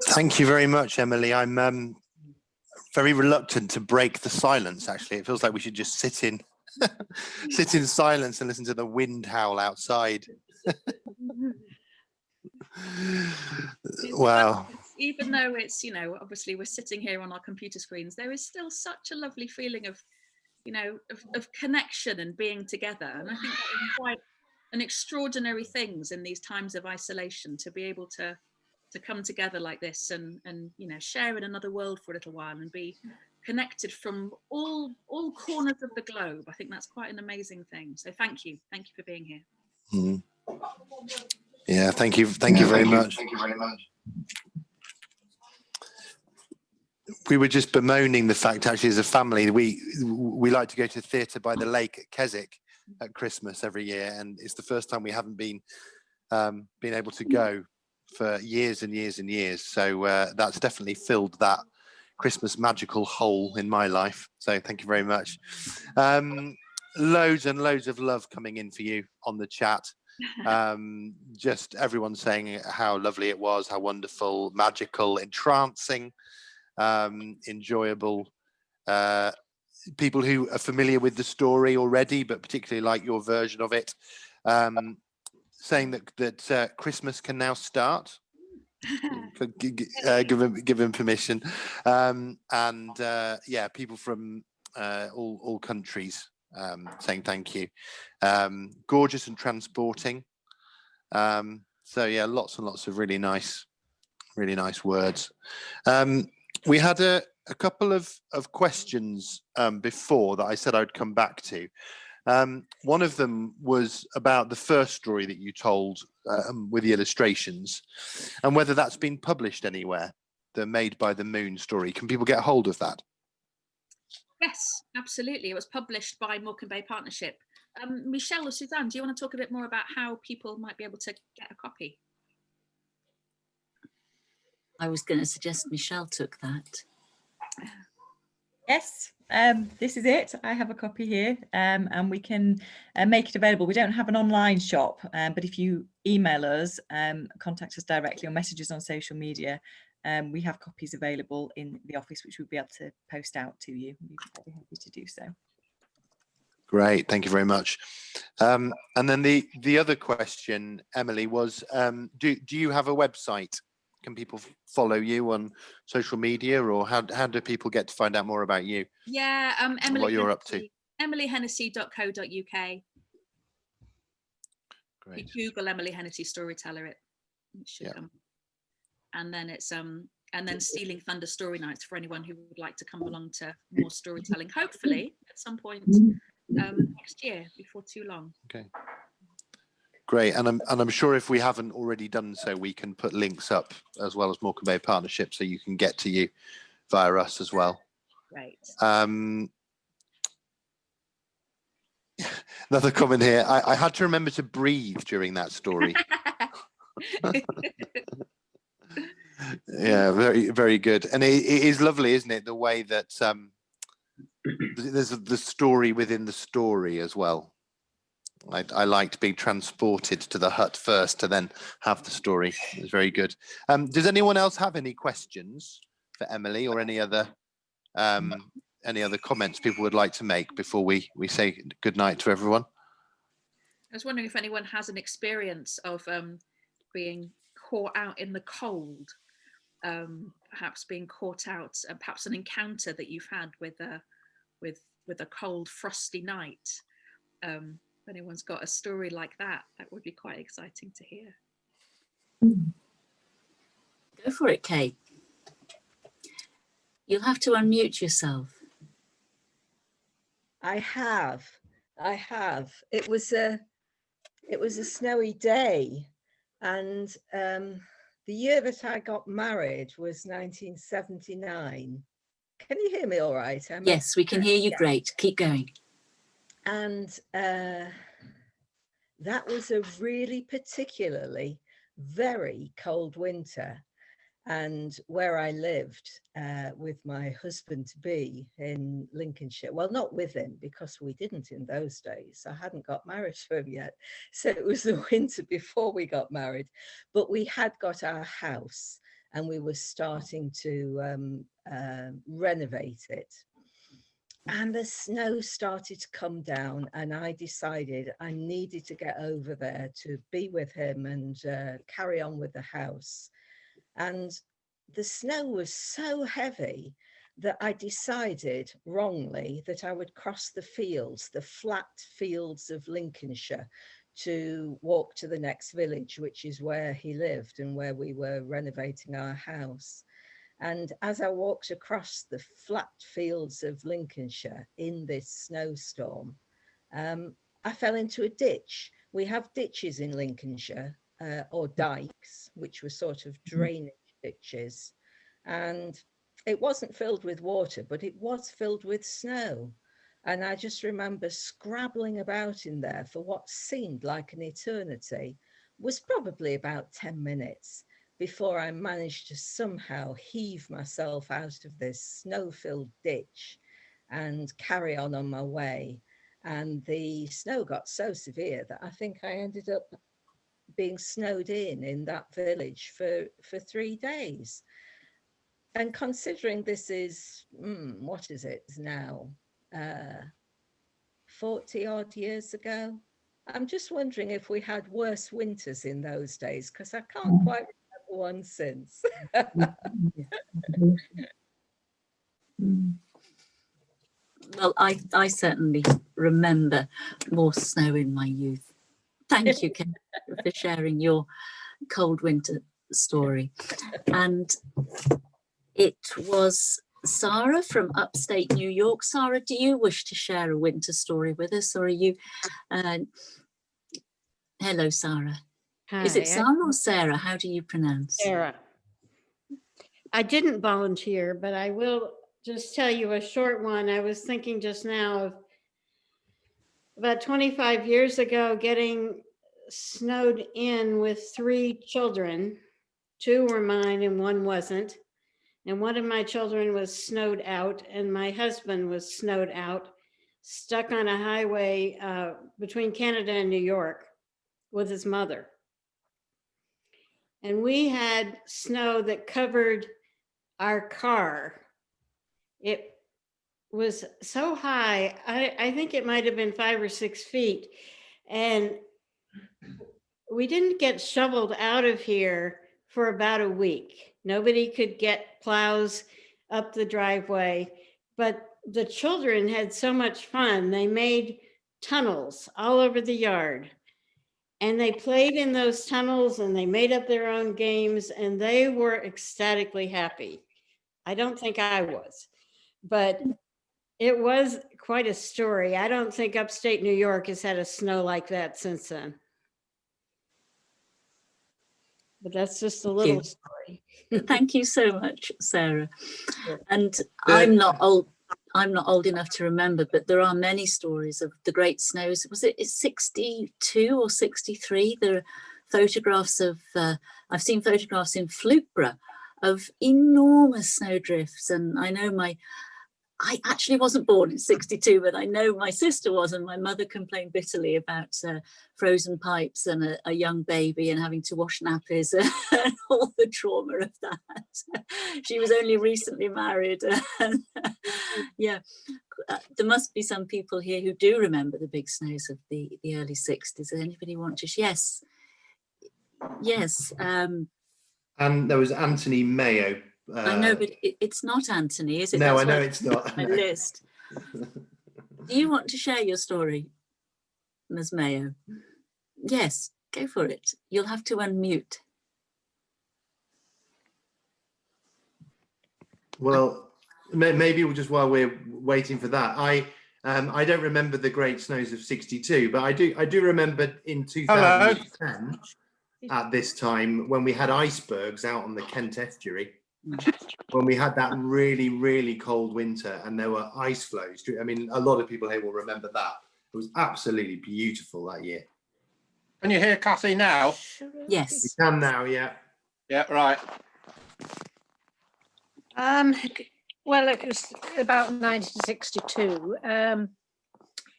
Thank you very much, Emily. I'm very reluctant to break the silence, actually. It feels like we should just sit in silence and listen to the wind howl outside. Wow. Even though it's, obviously we're sitting here on our computer screens, there is still such a lovely feeling of, of connection and being together. And I think that is quite an extraordinary things in these times of isolation, to be able to come together like this and share in another world for a little while and be connected from all corners of the globe. I think that's quite an amazing thing. So thank you for being here. Mm. Yeah, thank you very much. Thank you very much. We were just bemoaning the fact, actually, as a family, we like to go to the theatre by the lake at Keswick at Christmas every year, and it's the first time we haven't been able to go for years and years and years. So that's definitely filled that Christmas magical hole in my life. So thank you very much. Loads and loads of love coming in for you on the chat. Just everyone saying how lovely it was, how wonderful, magical, entrancing, enjoyable. People who are familiar with the story already, but particularly like your version of it, saying that Christmas can now start. Give him permission, yeah, people from all countries saying thank you. Gorgeous and transporting. So yeah, lots and lots of really nice words. We had a couple of questions before that I said I'd come back to. One of them was about the first story that you told with the illustrations, and whether that's been published anywhere, the Made by the Moon story. Can people get hold of that? Yes, absolutely. It was published by Morecambe Bay Partnership. Michelle or Suzanne, do you want to talk a bit more about how people might be able to get a copy? I was going to suggest Michelle took that. Yes, this is it. I have a copy here, and we can make it available. We don't have an online shop, but if you email us, contact us directly or messages on social media, we have copies available in the office, which we'll be able to post out to you. We'd be happy to do so. Great, thank you very much. And then the other question, Emily, was do you have a website? Can people follow you on social media, or how do people get to find out more about you? Yeah, Emily, what you're up to. EmilyHennessey.co.uk. Great. You Google Emily Hennessey storyteller, it should come. And then it's and then Stealing Thunder Story Nights for anyone who would like to come along to more storytelling, hopefully at some point next year, before too long. Okay. Great, and I'm sure if we haven't already done so, we can put links up as well as Morecambe Bay Partnership, so you can get to you via us as well. Right. Another comment here. I had to remember to breathe during that story. Yeah, very, very good. And it is lovely, isn't it? The way that there's the story within the story as well. I liked being transported to the hut first to then have the story. It was very good. Does anyone else have any questions for Emily, or any other comments people would like to make before we say good night to everyone? I was wondering if anyone has an experience of being caught out in the cold, perhaps being caught out, perhaps an encounter that you've had with a cold, frosty night. If anyone's got a story like that, that would be quite exciting to hear. Go for it, Kate. You'll have to unmute yourself. I have. It was a snowy day, and the year that I got married was 1979. Can you hear me all right, Emma? Yes, we can hear you. Yeah. Great. Keep going. And that was a really particularly very cold winter. And where I lived with my husband-to-be in Lincolnshire, well, not with him, because we didn't in those days. I hadn't got married to him yet. So it was the winter before we got married. But we had got our house and we were starting to renovate it. And the snow started to come down, and I decided I needed to get over there to be with him and carry on with the house. And the snow was so heavy that I decided wrongly that I would cross the fields, the flat fields of Lincolnshire, to walk to the next village, which is where he lived and where we were renovating our house. And as I walked across the flat fields of Lincolnshire in this snowstorm, I fell into a ditch. We have ditches in Lincolnshire, or dikes, which were sort of drainage ditches. And it wasn't filled with water, but it was filled with snow. And I just remember scrabbling about in there for what seemed like an eternity, was probably about 10 minutes. Before I managed to somehow heave myself out of this snow-filled ditch and carry on my way. And the snow got so severe that I think I ended up being snowed in that village for 3 days. And considering this is, what is it now, 40 odd years ago, I'm just wondering if we had worse winters in those days, because I can't quite remember one since. Well, I certainly remember more snow in my youth. Thank you, Kate, for sharing your cold winter story. And it was Sarah from upstate New York. Sarah, do you wish to share a winter story with us, or are you? Hello, Sarah. Hi, Is it Sarah or Sarah? How do you pronounce? Sarah. I didn't volunteer, but I will just tell you a short one. I was thinking just now of about 25 years ago getting snowed in with 3 children. 2 were mine and 1 wasn't. And one of my children was snowed out, and my husband was snowed out, stuck on a highway between Canada and New York with his mother. And we had snow that covered our car. It was so high, I think it might have been 5 or 6 feet. And we didn't get shoveled out of here for about a week. Nobody could get plows up the driveway, but the children had so much fun. They made tunnels all over the yard. And they played in those tunnels and they made up their own games, and they were ecstatically happy. I don't think I was, but it was quite a story. I don't think upstate New York has had a snow like that since then. but that's just a Thank little you. story. Thank you so much, Sarah. Sure. And I'm not old enough to remember, but there are many stories of the great snows. Was it 62 or 63? There are photographs of, I've seen photographs in Flukeborough of enormous snowdrifts. And I know I actually wasn't born in 62, but I know my sister was, and my mother complained bitterly about frozen pipes and a young baby and having to wash nappies and all the trauma of that. She was only recently married. Yeah, there must be some people here who do remember the big snows of the early 60s. Does anybody want to? Yes. And there was Anthony Mayo. I know, but it's not Anthony, is it? No, That's I know it's not. my No. list. Do you want to share your story, Ms. Mayo? Yes, go for it. You'll have to unmute. Well, maybe just while we're waiting for that, I don't remember the great snows of 62, but I do remember in 2010 at this time when we had icebergs out on the Kent estuary. When we had that really, really cold winter and there were ice flows. I mean, a lot of people here will remember that. It was absolutely beautiful that year. Can you hear Cathy now? Yes. We can now, yeah. Yeah, right. Well, it was about 1962.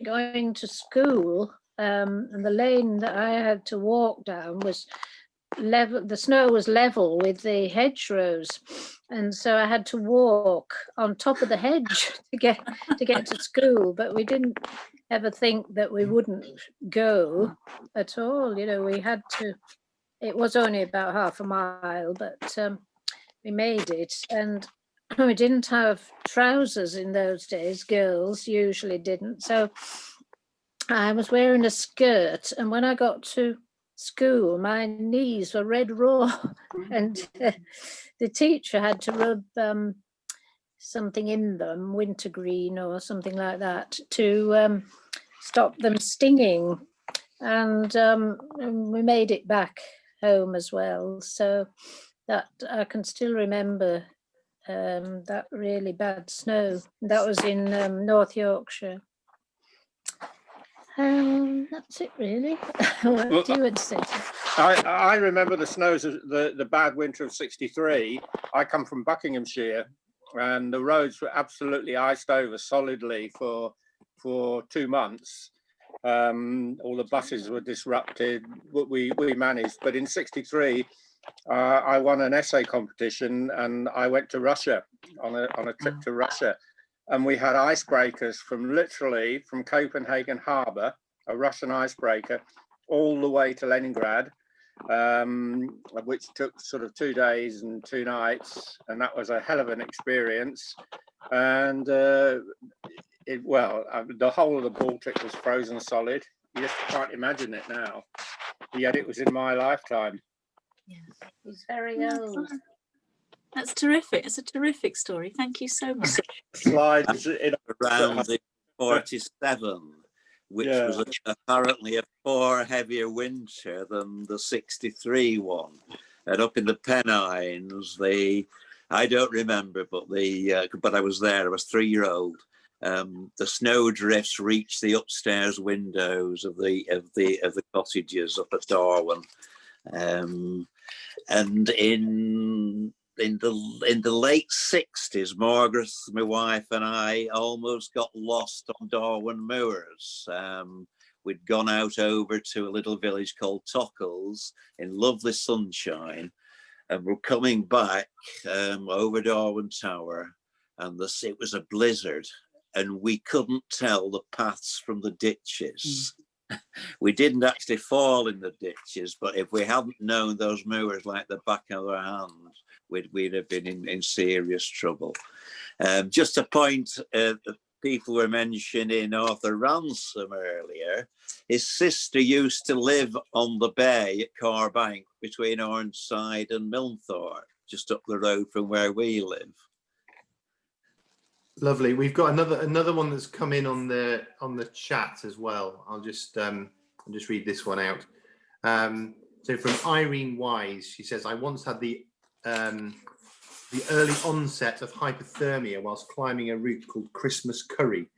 Going to school, and the lane that I had to walk down was level. The snow was level with the hedgerows, and so I had to walk on top of the hedge to get to school. But we didn't ever think that we wouldn't go at all. You know, we had to. It was only about half a mile, but we made it, and we didn't have trousers in those days. Girls usually didn't, so I was wearing a skirt, and when I got to school, my knees were red raw, and the teacher had to rub something in them, wintergreen or something like that, to stop them stinging. And we made it back home as well, so that I can still remember that really bad snow. That was in North Yorkshire. That's it really. What do you want to say? I remember the snows of the bad winter of 63. I come from Buckinghamshire and the roads were absolutely iced over solidly for 2 months. All the buses were disrupted, but we managed. But in 63, I won an essay competition and I went to Russia on a trip to Russia. And we had icebreakers literally from Copenhagen Harbour, a Russian icebreaker, all the way to Leningrad, which took sort of 2 days and 2 nights. And that was a hell of an experience. And the whole of the Baltic was frozen solid. You just can't imagine it now. Yet it was in my lifetime. Yeah, he's very old. That's terrific. It's a terrific story. Thank you so much. Slides in around the 47, which was apparently a far heavier winter than the 63 one. And up in the Pennines, I don't remember, but I was there. I was 3-year-old. The snow drifts reached the upstairs windows of the cottages up at Darwin, and in the late 60s, Margaret, my wife, and I almost got lost on Darwin Moors. We'd gone out over to a little village called Tockles in lovely sunshine, and we're coming back over Darwin Tower, and it was a blizzard, and we couldn't tell the paths from the ditches. We didn't actually fall in the ditches, but if we hadn't known those moors like the back of our hands, we'd have been in serious trouble. Just a point, people were mentioning Arthur Ransom earlier. His sister used to live on the bay at Carbank between Arnside and Milnthorpe, just up the road from where we live. Lovely. We've got another one that's come in on the chat as well. I'll just read this one out. So from Irene Wise, she says, I once had the early onset of hypothermia whilst climbing a route called Christmas Curry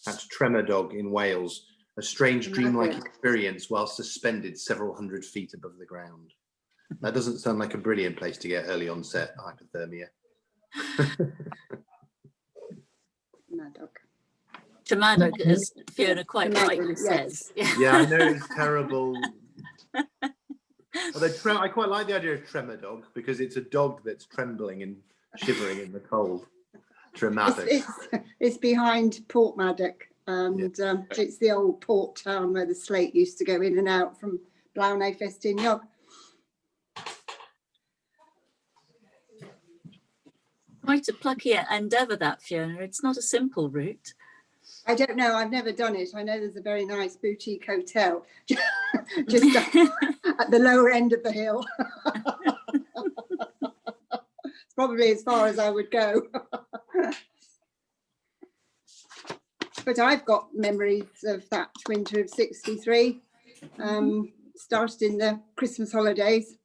at Tremerdog in Wales. A strange dreamlike experience while suspended several hundred feet above the ground. That doesn't sound like a brilliant place to get early onset hypothermia. Tremerdog, as Fiona quite rightly says. Yeah, I know it's terrible. Although I quite like the idea of Tremerdog because it's a dog that's trembling and shivering in the cold. Tremerdog. It's behind Portmaddock, and it's the old port town where the slate used to go in and out from Blawnau Festiniog. Quite a plucky endeavour, that, Fiona. It's not a simple route. I don't know. I've never done it. I know there's a very nice boutique hotel just at the lower end of the hill. It's probably as far as I would go. But I've got memories of that winter of '63. Started in the Christmas holidays.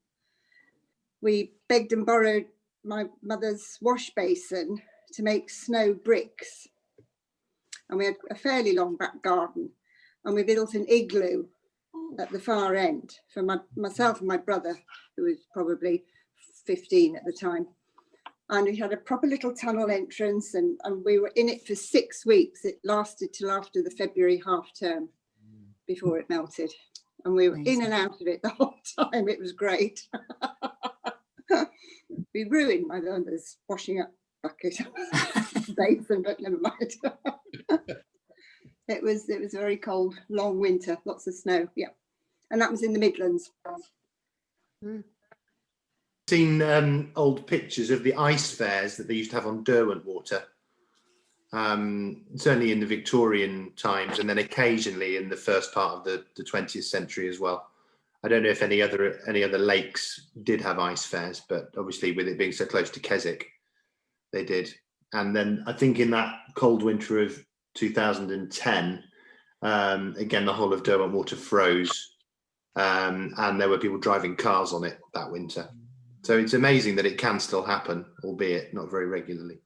We begged and borrowed my mother's wash basin to make snow bricks. And we had a fairly long back garden, and we built an igloo at the far end for myself and my brother, who was probably 15 at the time. And we had a proper little tunnel entrance, and we were in it for 6 weeks. It lasted till after the February half term before it melted. And we were in and out of it the whole time. It was great. We ruined my mother's washing up bucket basin, but never mind. It was a very cold, long winter, lots of snow. Yeah, and that was in the Midlands. Seen old pictures of the ice fairs that they used to have on Derwentwater, certainly in the Victorian times, and then occasionally in the first part of the 20th century as well. I don't know if any other lakes did have ice fairs, but obviously with it being so close to Keswick, they did. And then I think in that cold winter of 2010, again, the whole of Derwentwater froze, and there were people driving cars on it that winter. So it's amazing that it can still happen, albeit not very regularly.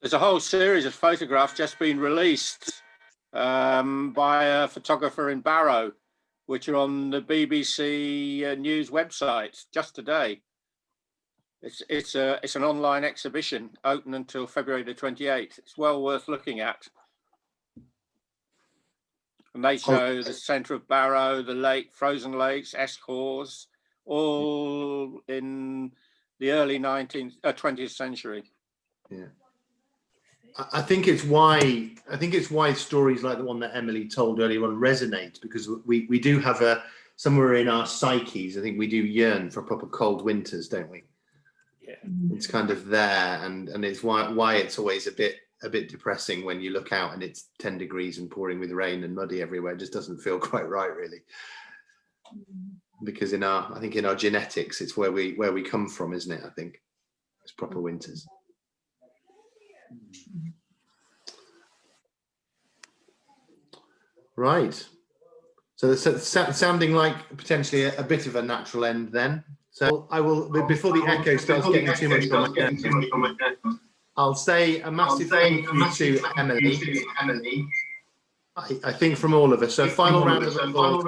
There's a whole series of photographs just been released by a photographer in Barrow, which are on the BBC News website just today. It's an online exhibition, open until February the 28th. It's well worth looking at. And they show the centre of Barrow, the lake, frozen lakes, Escaws, all in the early 20th century. Yeah, I think it's why stories like the one that Emily told earlier on resonate, because we do have somewhere in our psyches, I think we do yearn for proper cold winters, don't we? Yeah, it's kind of there, and it's why it's always a bit depressing when you look out and it's 10 degrees and pouring with rain and muddy everywhere. It just doesn't feel quite right, really. Because I think in our genetics, it's where we come from, isn't it? I think it's proper winters. Right. So it's sounding like potentially a bit of a natural end then. So I will, before the echo starts getting too much from my head, I'll say a massive thank you to Emily. I think from all of us. So final round of applause.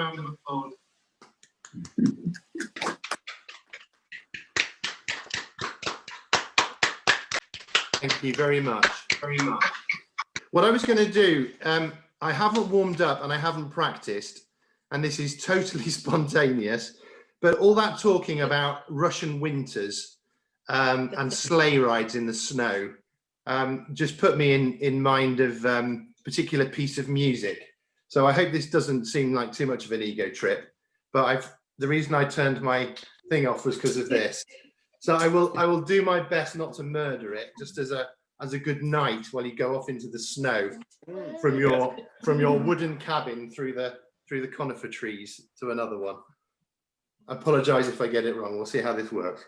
Thank you very much. What I was going to do, I haven't warmed up and I haven't practiced, and this is totally spontaneous, but all that talking about Russian winters and sleigh rides in the snow just put me in mind of a particular piece of music. So I hope this doesn't seem like too much of an ego trip, but the reason I turned my thing off was because of this. So I will do my best not to murder it, just as a good night while you go off into the snow from your wooden cabin through the conifer trees to another one. I apologise if I get it wrong. We'll see how this works.